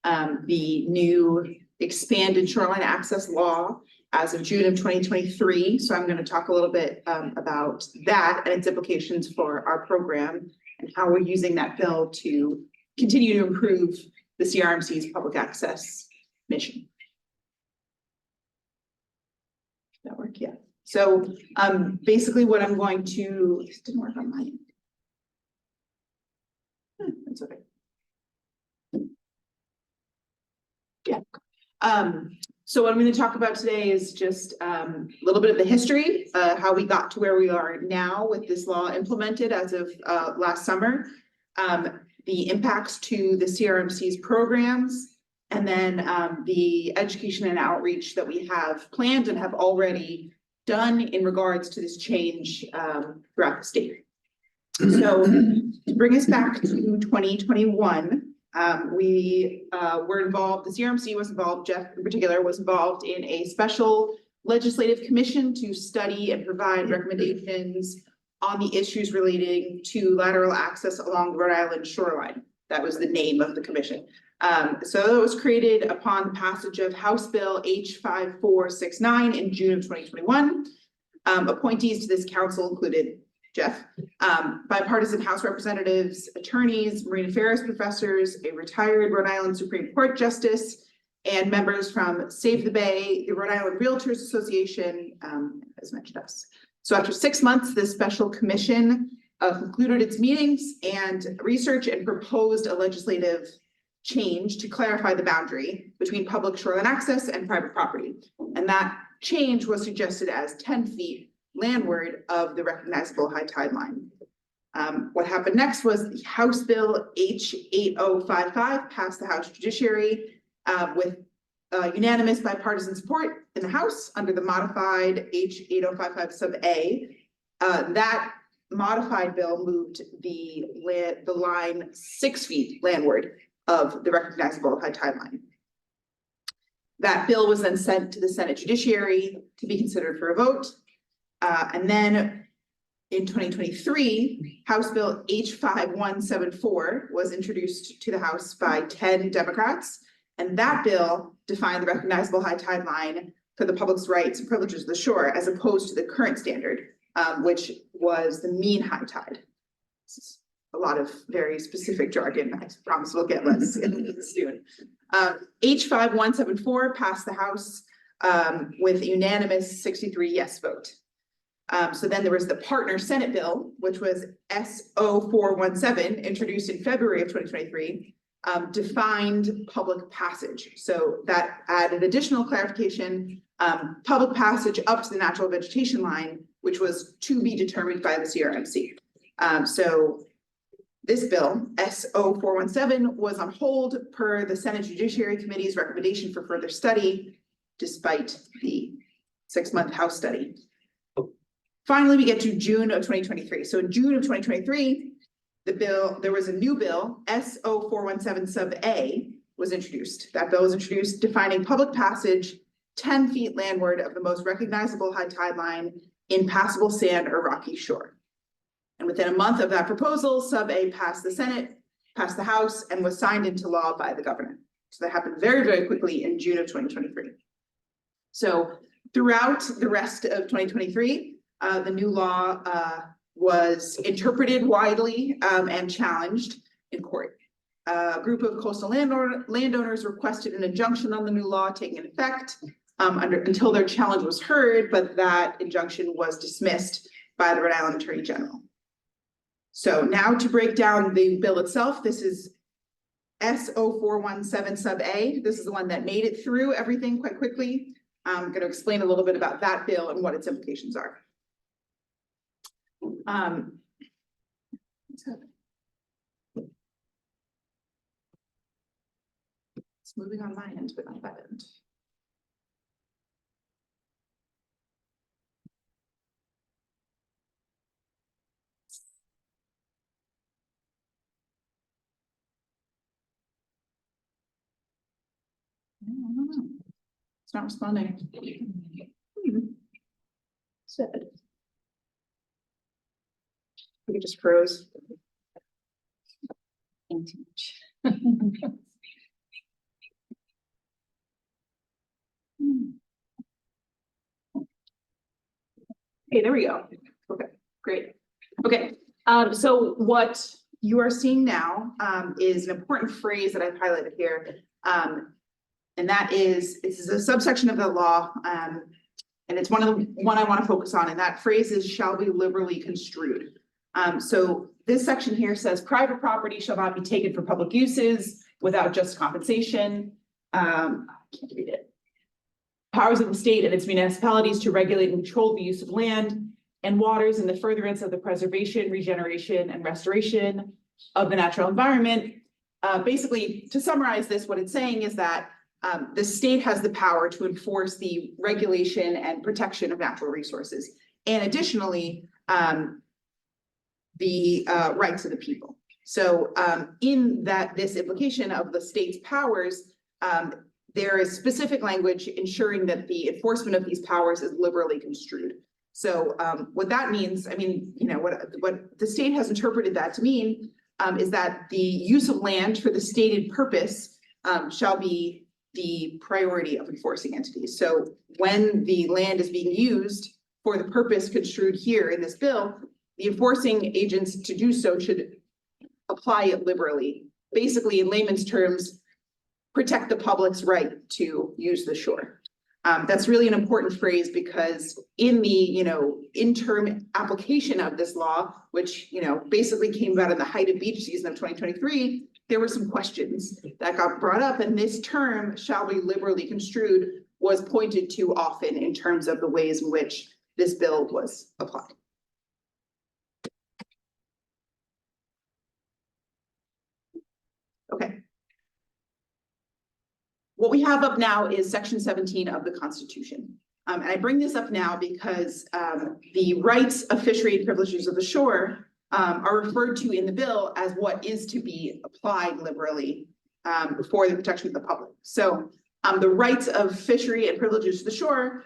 the new expanded shoreline access law as of June of 2023. So I'm going to talk a little bit about that and its implications for our program and how we're using that bill to continue to improve the CRMC's public access mission. That work? Yeah. So basically what I'm going to, this didn't work on my end. That's okay. Yeah. So what I'm going to talk about today is just a little bit of the history, how we got to where we are now with this law implemented as of last summer, the impacts to the CRMC's programs, and then the education and outreach that we have planned and have already done in regards to this change throughout the state. So to bring us back to 2021, we were involved, the CRMC was involved, Jeff in particular was involved in a special legislative commission to study and provide recommendations on the issues relating to lateral access along the Rhode Island shoreline. That was the name of the commission. So it was created upon the passage of House Bill H5469 in June of 2021. Appointees to this council included Jeff, bipartisan House representatives, attorneys, marine affairs professors, a retired Rhode Island Supreme Court justice, and members from Save the Bay, the Rhode Island Realtors Association, as mentioned us. So after 6 months, this special commission concluded its meetings and research and proposed a legislative change to clarify the boundary between public shoreline access and private property. And that change was suggested as 10 feet landward of the recognizable high tide line. What happened next was the House Bill H8055 passed the House Judiciary with unanimous bipartisan support in the House under the modified H8055 sub A. That modified bill moved the line 6 feet landward of the recognizable high tide line. That bill was then sent to the Senate Judiciary to be considered for a vote. And then in 2023, House Bill H5174 was introduced to the House by 10 Democrats. And that bill defined the recognizable high tide line for the public's rights and privileges of the shore, as opposed to the current standard, which was the mean high tide. This is a lot of very specific jargon. I promise we'll get less soon. H5174 passed the House with a unanimous 63 yes vote. So then there was the partner Senate bill, which was S0417, introduced in February of 2023, defined public passage. So that added additional clarification, public passage up to the natural vegetation line, which was to be determined by the CRMC. So this bill, S0417, was on hold per the Senate Judiciary Committee's recommendation for further study, despite the 6-month House study. Finally, we get to June of 2023. So in June of 2023, there was a new bill, S0417 sub A, was introduced. That bill was introduced defining public passage 10 feet landward of the most recognizable high tide line in passable sand or rocky shore. And within a month of that proposal, sub A passed the Senate, passed the House, and was signed into law by the governor. So that happened very, very quickly in June of 2023. So throughout the rest of 2023, the new law was interpreted widely and challenged in court. A group of coastal landowners requested an injunction on the new law taking effect until their challenge was heard, but that injunction was dismissed by the Rhode Island Attorney General. So now to break down the bill itself, this is S0417 sub A. This is the one that made it through everything quite quickly. I'm going to explain a little bit about that bill and what its implications are. It's moving on my end, but not that end. No. It's not responding. Sad. It just froze. Too much. Okay, there we go. Okay, great. Okay, so what you are seeing now is an important phrase that I've highlighted here. And that is, this is a subsection of the law, and it's one I want to focus on, and that phrase is shall be liberally construed. So this section here says private property shall not be taken for public uses without just compensation. I can't read it. Powers of the state and its municipalities to regulate and control the use of land and waters in the furtherance of the preservation, regeneration, and restoration of the natural environment. Basically, to summarize this, what it's saying is that the state has the power to enforce the regulation and protection of natural resources, and additionally, the rights of the people. So in this implication of the state's powers, there is specific language ensuring that the enforcement of these powers is liberally construed. So what that means, I mean, you know, what the state has interpreted that to mean is that the use of land for the stated purpose shall be the priority of enforcing entities. So when the land is being used for the purpose construed here in this bill, the enforcing agents to do so should apply it liberally. Basically, in layman's terms, protect the public's right to use the shore. That's really an important phrase because in the, interim application of this law, which, basically came about in the height of beach season of 2023, there were some questions that got brought up, and this term shall be liberally construed was pointed to often in terms of the ways in which this bill was applied. Okay. What we have up now is section 17 of the Constitution. And I bring this up now because the rights of fishery and privileges of the shore are referred to in the bill as what is to be applied liberally for the protection of the public. So the rights of fishery and privileges to the shore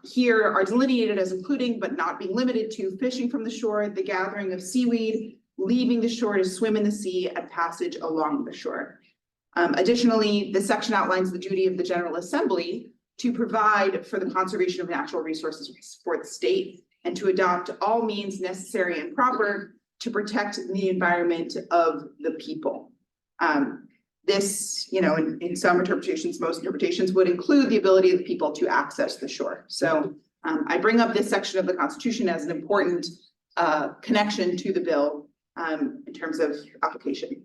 here are delineated as including but not being limited to fishing from the shore, the gathering of seaweed, leaving the shore to swim in the sea, and passage along the shore. Additionally, the section outlines the duty of the General Assembly to provide for the conservation of natural resources for the state and to adopt all means necessary and proper to protect the environment of the people. This, you know, in some interpretations, most interpretations would include the ability of the people to access the shore. So I bring up this section of the Constitution as an important connection to the bill in terms of application.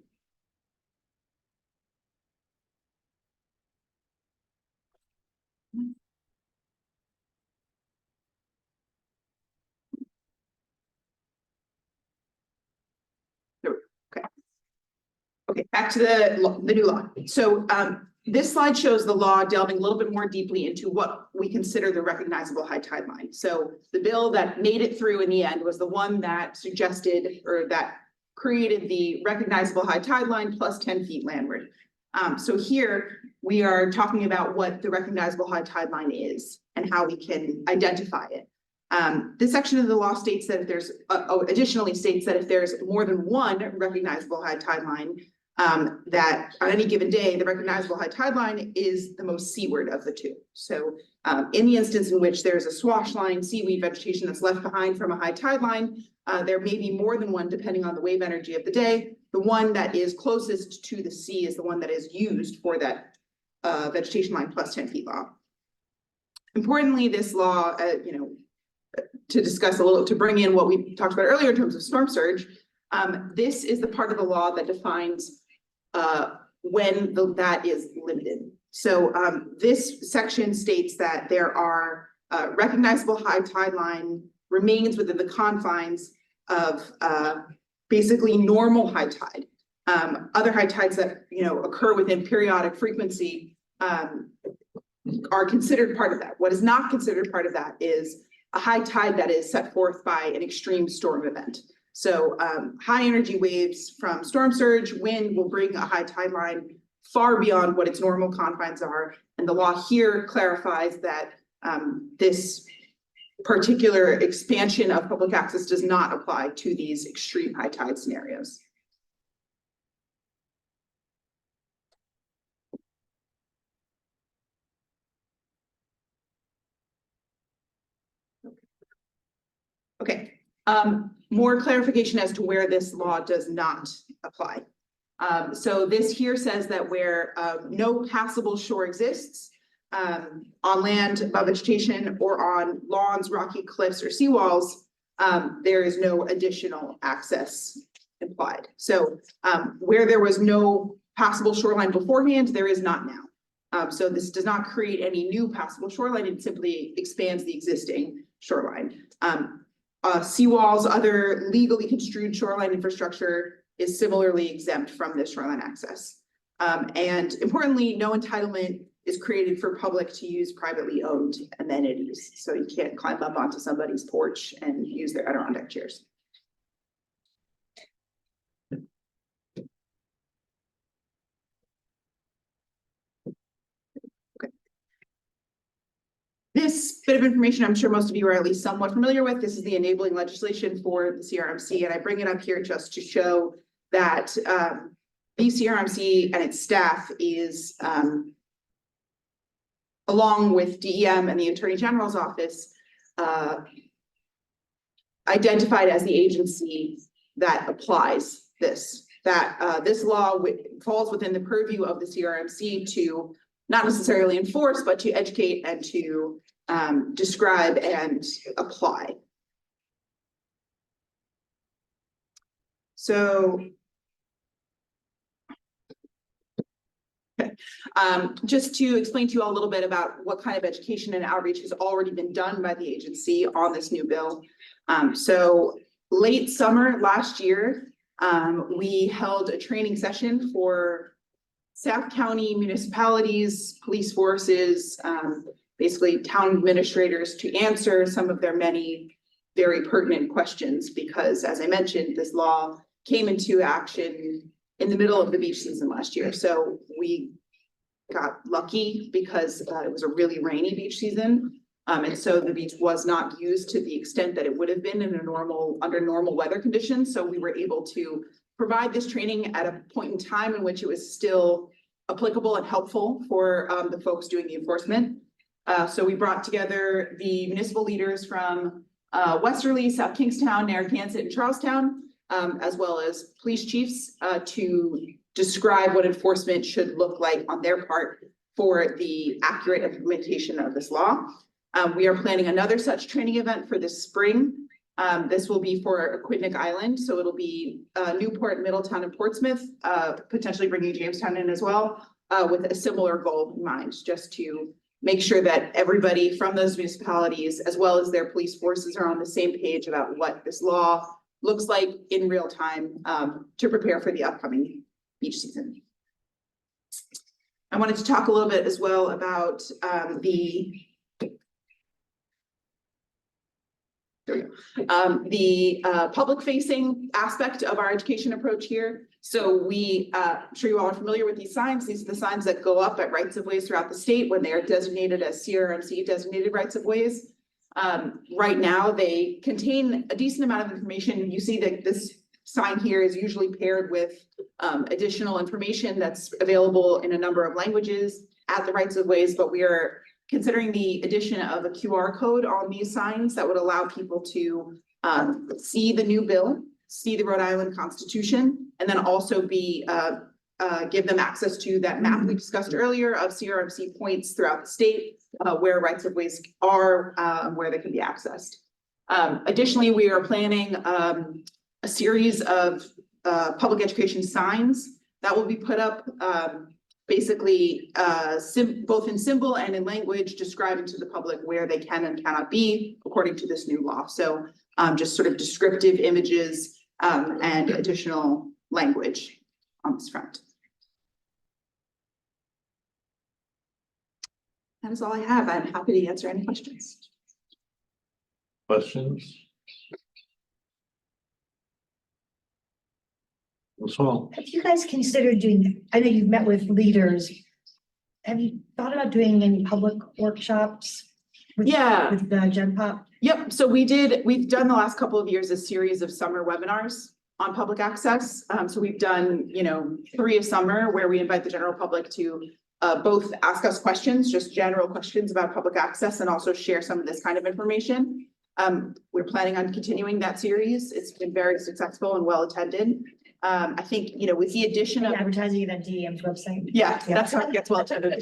Okay, back to the new law. So this slide shows the law delving a little bit more deeply into what we consider the recognizable high tide line. So the bill that made it through in the end was the one that suggested or that created the recognizable high tide line plus 10 feet landward. So here we are talking about what the recognizable high tide line is and how we can identify it. This section of the law states that if there's additionally states that if there's more than one recognizable high tide line, that on any given day, the recognizable high tide line is the most seaward of the two. So in the instance in which there's a swash line seaweed vegetation that's left behind from a high tide line, there may be more than one depending on the wave energy of the day. The one that is closest to the sea is the one that is used for that vegetation line plus 10 feet long. Importantly, this law, you know, to discuss a little, to bring in what we talked about earlier in terms of storm surge, this is the part of the law that defines when that is limited. So this section states that there are recognizable high tide line remains within the confines of basically normal high tide. Other high tides that, you know, occur within periodic frequency are considered part of that. What is not considered part of that is a high tide that is set forth by an extreme storm event. So high energy waves from storm surge, wind will bring a high tide line far beyond what its normal confines are. And the law here clarifies that this particular expansion of public access does not apply to these extreme high tide scenarios. Okay, more clarification as to where this law does not apply. So this here says that where no passable shore exists on land, above vegetation, or on lawns, rocky cliffs, or seawalls, there is no additional access implied. So where there was no passable shoreline beforehand, there is not now. So this does not create any new passable shoreline, it simply expands the existing shoreline. Seawalls, other legally construed shoreline infrastructure is similarly exempt from this shoreline access. And importantly, no entitlement is created for public to use privately owned amenities. So you can't climb up onto somebody's porch and use their Adirondack chairs. This bit of information, I'm sure most of you are at least somewhat familiar with. This is the enabling legislation for the CRMC, and I bring it up here just to show that the CRMC and its staff is, along with DEM and the Attorney General's office, identified as the agency that applies this. That this law falls within the purview of the CRMC to not necessarily enforce, but to educate and to describe and apply. So, just to explain to you all a little bit about what kind of education and outreach has already been done by the agency on this new bill. So late summer last year, we held a training session for South County municipalities, police forces, basically town administrators to answer some of their many very pertinent questions, because as I mentioned, this law came into action in the middle of the beach season last year. So we got lucky because it was a really rainy beach season. And so the beach was not used to the extent that it would have been in a under normal weather conditions. So we were able to provide this training at a point in time in which it was still applicable and helpful for the folks doing the enforcement. So we brought together the municipal leaders from Westerly, South Kingstown, Narragansett, and Charlestown. as well as police chiefs, to describe what enforcement should look like on their part for the accurate implementation of this law. We are planning another such training event for this spring. This will be for Aquidneck Island, so it'll be Newport, Middletown, and Portsmouth, potentially bringing Jamestown in as well, with a similar goal in mind, just to make sure that everybody from those municipalities, as well as their police forces, are on the same page about what this law looks like in real time, to prepare for the upcoming beach season. I wanted to talk a little bit as well about the public facing aspect of our education approach here. So I'm sure you all are familiar with these signs. These are the signs that go up at rights of ways throughout the state when they are designated as CRMC designated rights of ways. Right now, they contain a decent amount of information. You see that this sign here is usually paired with additional information that's available in a number of languages at the rights of ways, but we are considering the addition of a QR code on these signs that would allow people to see the new bill, see the Rhode Island Constitution, and then also give them access to that map we discussed earlier of CRMC points throughout the state, where rights of ways are, where they can be accessed. Additionally, we are planning a series of public education signs that will be put up, basically both in symbol and in language, describing to the public where they can and cannot be according to this new law. So just sort of descriptive images and additional language on this front. That is all I have. I'm happy to answer any questions. Questions? That's all. Have you guys considered doing, I know you've met with leaders. Have you thought about doing any public workshops? Yeah. With the Gen Pop? Yep, so we've done the last couple of years a series of summer webinars on public access. So we've done, 3 a summer where we invite the general public to both ask us questions, just general questions about public access, and also share some of this kind of information. We're planning on continuing that series. It's been very successful and well attended. I think, with the addition of Advertising it on DEM's website. Yeah, that's how it gets well attended.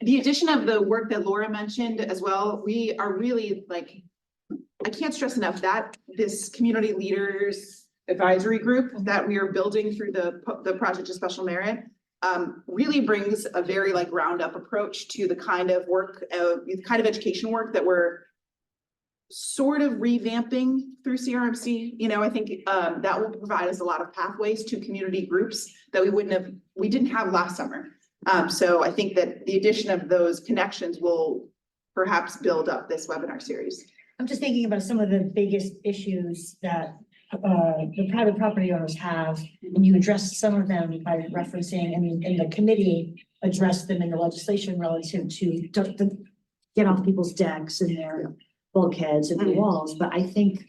The addition of the work that Laura mentioned as well, we are really I can't stress enough that this community leaders advisory group that we are building through the Project of Special Merit really brings a very ground up approach to the kind of work, the kind of education work that we're sort of revamping through CRMC. I think that will provide us a lot of pathways to community groups that we didn't have last summer. So I think that the addition of those connections will perhaps build up this webinar series. I'm just thinking about some of the biggest issues that the private property owners have, and you address some of them by referencing, and the committee addressed them in the legislation relative to get off people's decks and their bulkheads and the walls. But I think,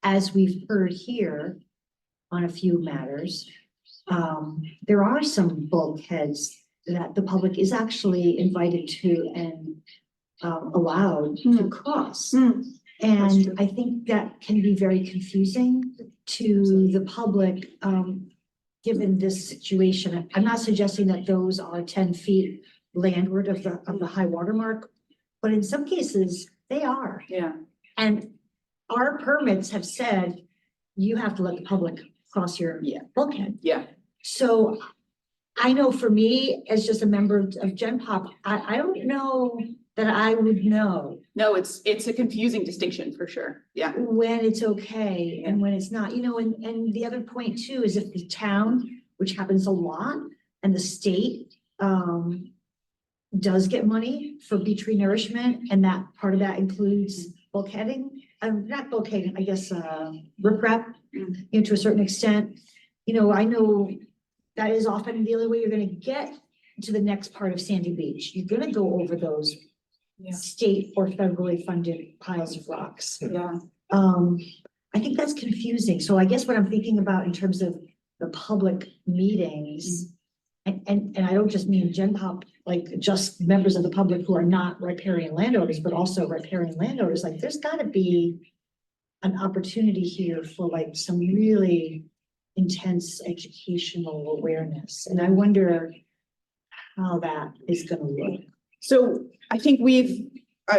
as we've heard here on a few matters, there are some bulkheads that the public is actually invited to and allowed to cross. And I think that can be very confusing to the public, given this situation. I'm not suggesting that those are 10 feet landward of the high water mark, but in some cases they are. Yeah. And our permits have said you have to let the public cross your bulkhead. Yeah. So I know for me, as just a member of Gen Pop, I don't know that I would know. No, it's a confusing distinction for sure. Yeah. When it's okay and when it's not, and the other point too is if the town, which happens a lot, and the state does get money for beach renourishment, and that part of that includes bulkheading, not bulkheading, I guess, riprap, to a certain extent. I know that is often the only way you're gonna get to the next part of Sandy Beach. You're gonna go over those state or federally funded piles of rocks. Yeah. I think that's confusing. So I guess what I'm thinking about in terms of the public meetings, and I don't just mean Gen Pop, just members of the public who are not riparian landowners, but also riparian landowners, there's gotta be an opportunity here for like some really intense educational awareness. And I wonder how that is gonna look. So I think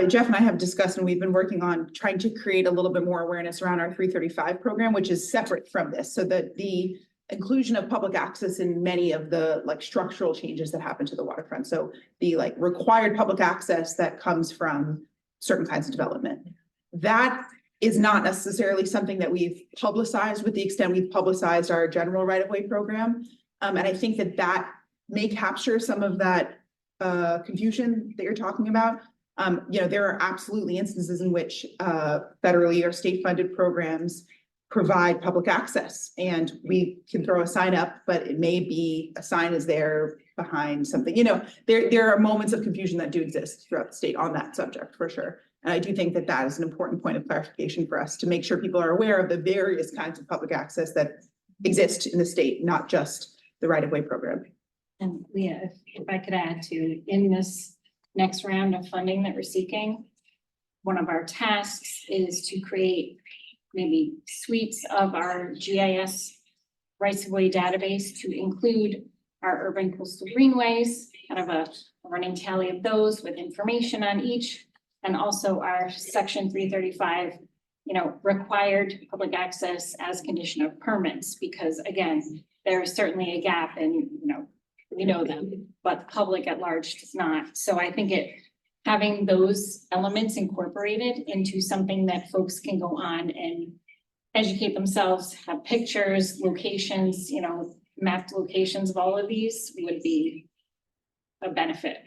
Jeff and I have discussed, and we've been working on trying to create a little bit more awareness around our 335 program, which is separate from this, so that the inclusion of public access in many of the like structural changes that happen to the waterfront. So the like required public access that comes from certain kinds of development. That is not necessarily something that we've publicized with the extent we've publicized our general right-of-way program. And I think that may capture some of that confusion that you're talking about. There are absolutely instances in which federally or state funded programs provide public access, and we can throw a sign up, but it may be a sign is there behind something. There are moments of confusion that do exist throughout the state on that subject for sure. And I do think that is an important point of clarification for us to make sure people are aware of the various kinds of public access that exist in the state, not just the right-of-way program. And Leah, if I could add to, in this next round of funding that we're seeking, one of our tasks is to create maybe suites of our GIS rights-of-way database to include our urban coastal greenways, kind of a running tally of those with information on each, and also our section 335, required public access as condition of permits, because again, there is certainly a gap and, we know them, but the public at large does not. So I think having those elements incorporated into something that folks can go on and educate themselves, have pictures, locations, mapped locations of all of these would be a benefit.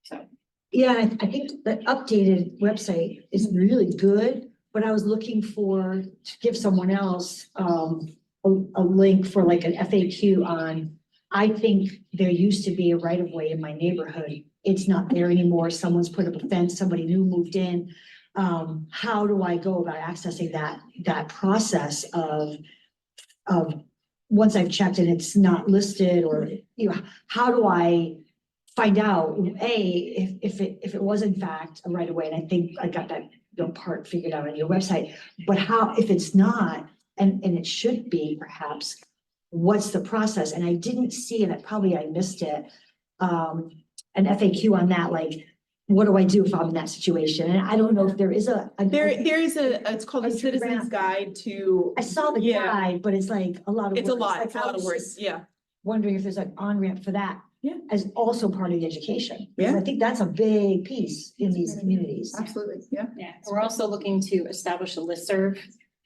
So. Yeah, I think the updated website is really good, but I was looking to give someone else a link for like an FAQ on, I think there used to be a right of way in my neighborhood. It's not there anymore. Someone's put up a fence, somebody new moved in. How do I go about accessing that process of once I've checked and it's not listed, or, how do I find out, if it was in fact a right of way? And I think I got that part figured out on your website, but if it's not, and it should be perhaps, what's the process? And I didn't see, and I missed it, an FAQ on that, like, what do I do if I'm in that situation? And I don't know if there is there is it's called a citizen's guide to. I saw the guide, but it's like a lot of. It's words. it's a lot of words, yeah. Wondering if there's an on-ramp for that. Yeah. As also part of the education. Because Yeah. I think that's a big piece in these communities. Absolutely, yeah. Yeah, we're also looking to establish a listserv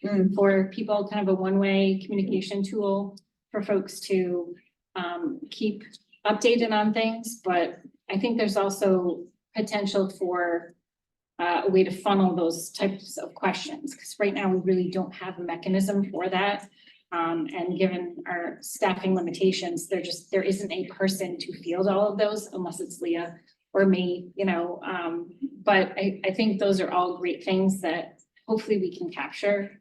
Mm. for people, kind of a one-way communication tool for folks to keep updated on things. But I think there's also potential for a way to funnel those types of questions, because right now we really don't have a mechanism for that. And given our staffing limitations, there isn't a person to field all of those unless it's Leah or me, but I think those are all great things that hopefully we can capture,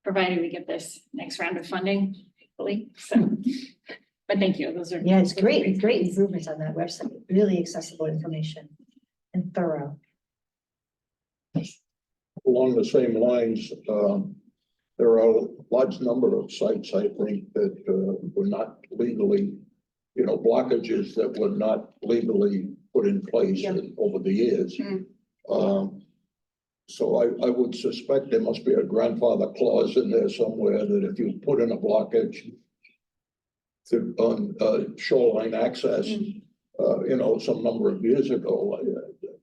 provided we get this next round of funding, hopefully. So, but thank you. Those are. Yeah, it's great improvements on that website, really accessible information and thorough. Along the same lines, there are a large number of sites, I think, that were not legally, blockages that were not legally put in place over the years. Mm. So I would suspect there must be a grandfather clause in there somewhere that if you put in a blockage on shoreline access, some number of years ago,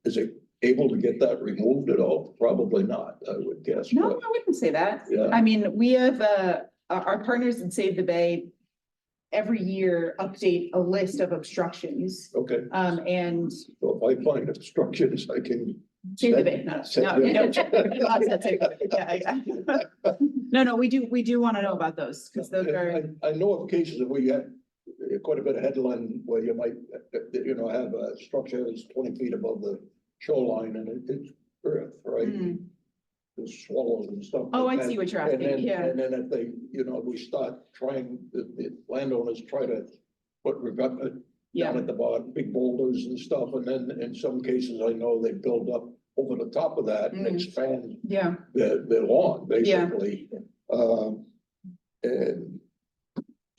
is it able to get that removed at all? Probably not, I would guess. No, but, I wouldn't say that. Yeah. I mean, we have our partners in Save the Bay every year update a list of obstructions. Okay, And so if I find obstructions, I can. Save the Bay. No, we do want to know about those, because those are. I know of cases that we get quite a bit of headland where you might, have a structure that's 20 feet above the shoreline and it's earth, right? Mm. There's swallows and stuff. Oh, like I that. see what you're And asking, then, yeah. and then if they, we start trying, the landowners try to put revetment down at the bottom, big boulders and stuff, and then in some cases, I know they build up over the top of that and Mm. expand Yeah, their lawn, Yeah. basically. And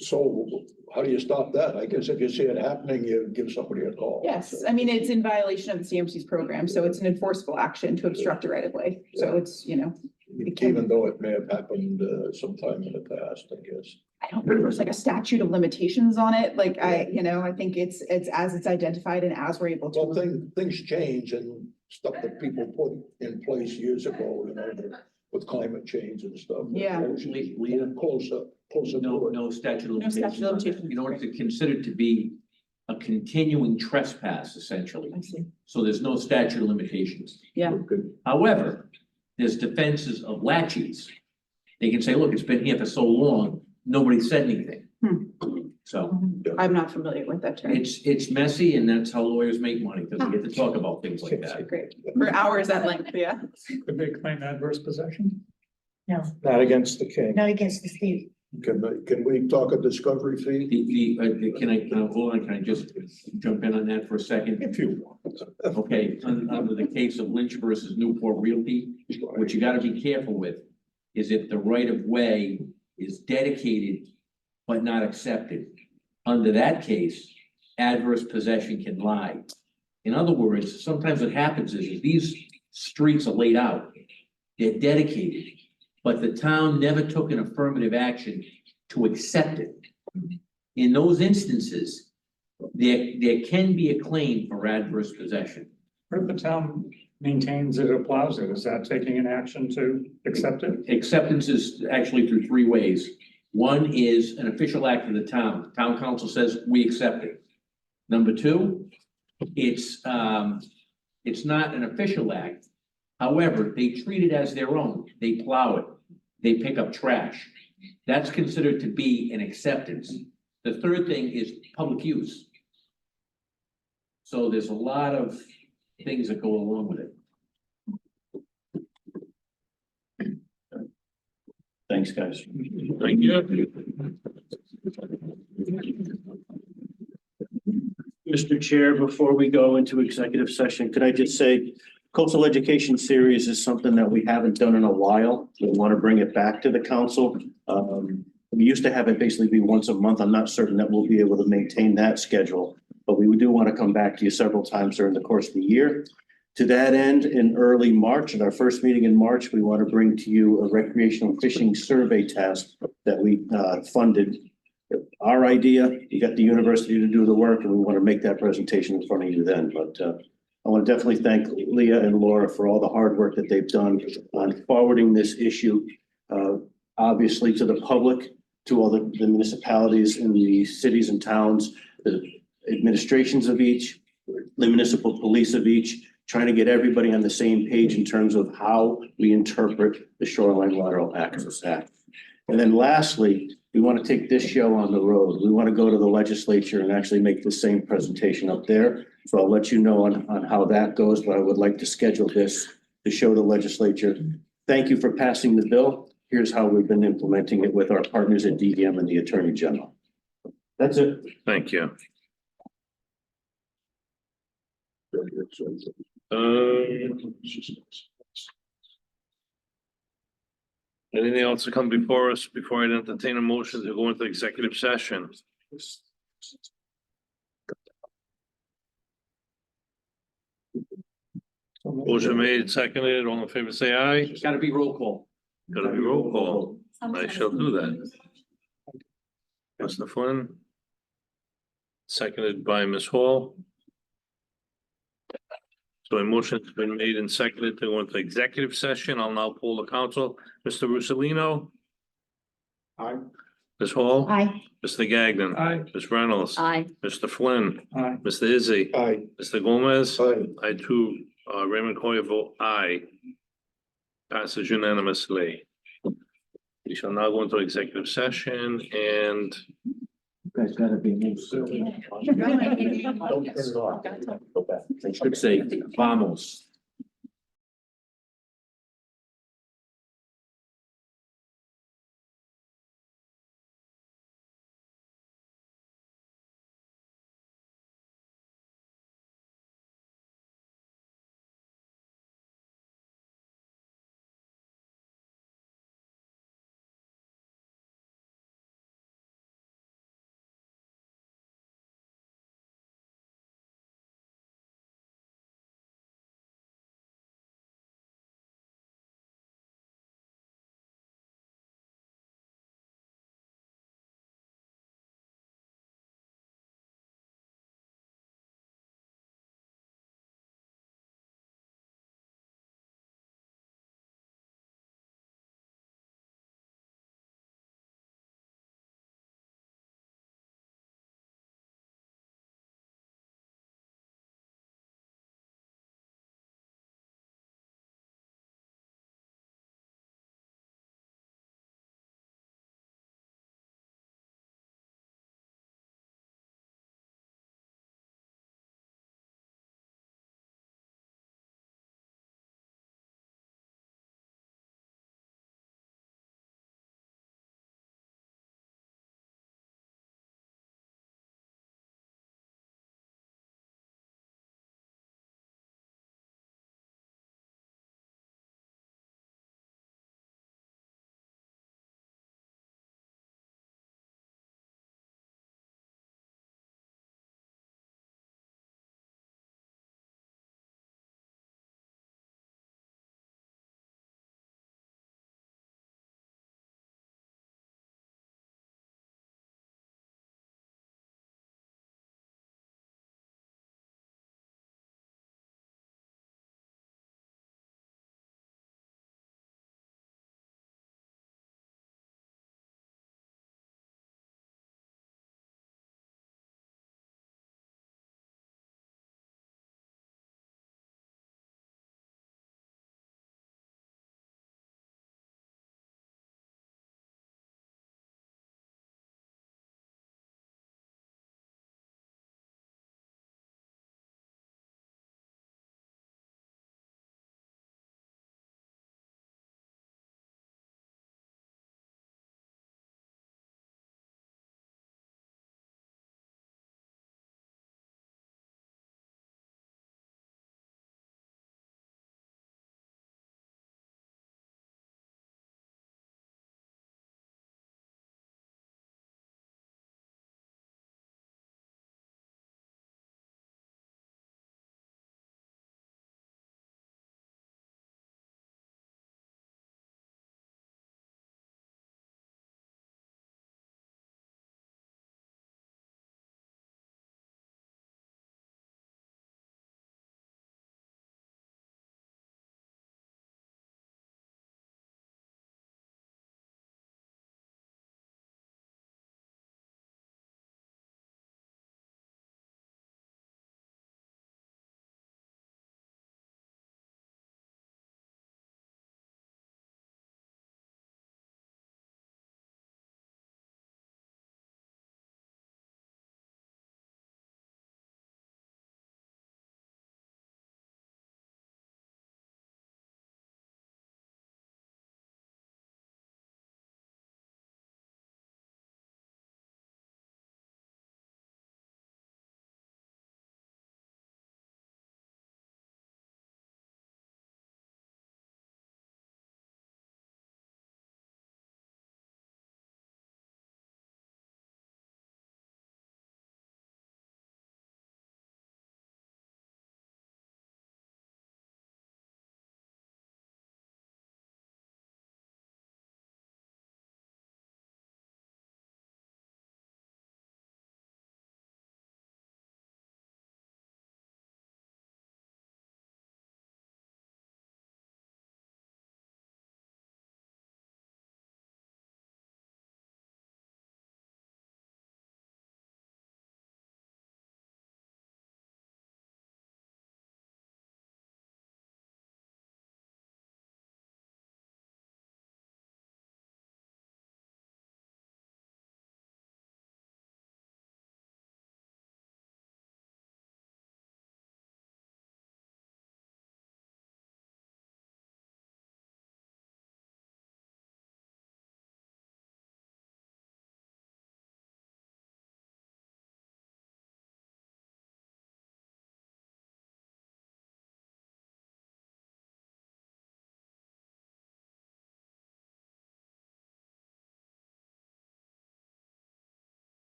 so how do you stop that? I guess if you see it happening, you give somebody a call. yes, I mean, it's in violation of the CMC's program, so it's an enforceable action to obstruct the right of way, so it's, you know. Even though it may have happened sometime in the past, I guess. I don't think there's like a statute of limitations on it, like I think it's as it's identified and as we're able Well, to. things change and stuff that people put in place years ago, with climate change and stuff. Yeah. Closer No, to it. no statute of No statute of limitations. on that. limitations. In order to consider it to be a continuing trespass, essentially. I see, So there's no statute of limitations. yeah, However, there's defenses of laches. They can say, look, it's been here for so long, nobody said anything. So I'm not familiar with that term. it's messy, and that's how lawyers make money, because they get to talk about things like that. Great, for hours at length, yeah. Could they claim adverse possession? Not against the king. Not against the state. Can we talk a discovery fee? Can I hold on, can I just jump in on that for a second? If you want. Okay, under the case of Lynch versus Newport Realty, what you gotta be careful with is if the right of way is dedicated but not accepted. Under that case, adverse possession can lie. In other words, sometimes what happens is these streets are laid out, they're dedicated, but the town never took an affirmative action to accept it. In those instances, there can be a claim for adverse possession. What if the town maintains it or plows it? Is that taking an action to accept it? Acceptance is actually through three ways. One is an official act of the town. Town council says, we accept it. Number two, it's not an official act. However, they treat it as their own. They plow it. They pick up trash. That's considered to be an acceptance. The third thing is public use. So there's a lot of things that go along with it. Thanks, guys. Thank you. Mr. Chair, before we go into executive session, could I just say, coastal education series is something that we haven't done in a while. We want to bring it back to the council. We used to have it basically be once a month. I'm not certain that we'll be able to maintain that schedule, but we do want to come back to you several times during the course of the year. To that end, in early March, at our first meeting in March, we want to bring to you a recreational fishing survey task that we funded. Our idea, you got the university to do the work, and we want to make that presentation in front of you then. But I want to definitely thank Leah and Laura for all the hard work that they've done on forwarding this issue, obviously to the public, to all the municipalities in the cities and towns, the administrations of each, the municipal police of each, trying to get everybody on the same page in terms of how we interpret the Shoreline Lateral Access Act. And then lastly, we want to take this show on the road. We want to go to the legislature and actually make the same presentation up there. So I'll let you know on how that goes, but I would like to schedule this to show the legislature. Thank you for passing the bill. Here's how we've been implementing it with our partners at DDM and the Attorney General. That's it. Thank you. Anything else to come before us before I entertain a motion to go into executive session? Motion made, seconded, all in favor, say aye. It's gotta be roll call. Gotta be roll call. I shall do that. Mr. Flynn. Seconded by Ms. Hall. So a motion's been made and seconded to go into executive session. I'll now poll the council. Mr. Russolino. Aye. Ms. Hall. Aye. Mr. Gagnon. Aye. Ms. Reynolds. Aye. Mr. Flynn. Aye. Mr. Izzy. Aye. Mr. Gomez. Aye. I too, Raymond Coyer vote aye. Passes unanimously. We shall now go into executive session and You guys gotta be more silly. Don't turn it off. Go back. They should say, vamos.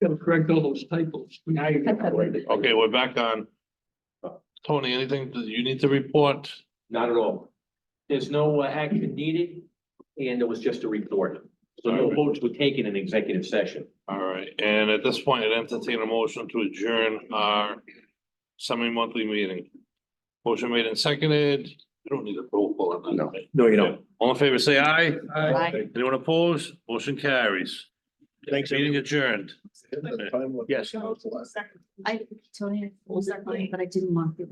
Gotta correct all those typos. Now you got it. Okay, we're back on. Tony, anything that you need to report? Not at all. There's no action needed, and it was just a report. So no votes were taken in executive session. All right, and at this point, I'd entertain a motion to adjourn our semi-monthly meeting. Motion made and seconded. You don't need a roll call on that. No. No, you don't. All in favor, say aye. Aye. Anyone opposed? Motion carries. Thanks, Meeting adjourned. Yes. I, Tony, but I didn't want to.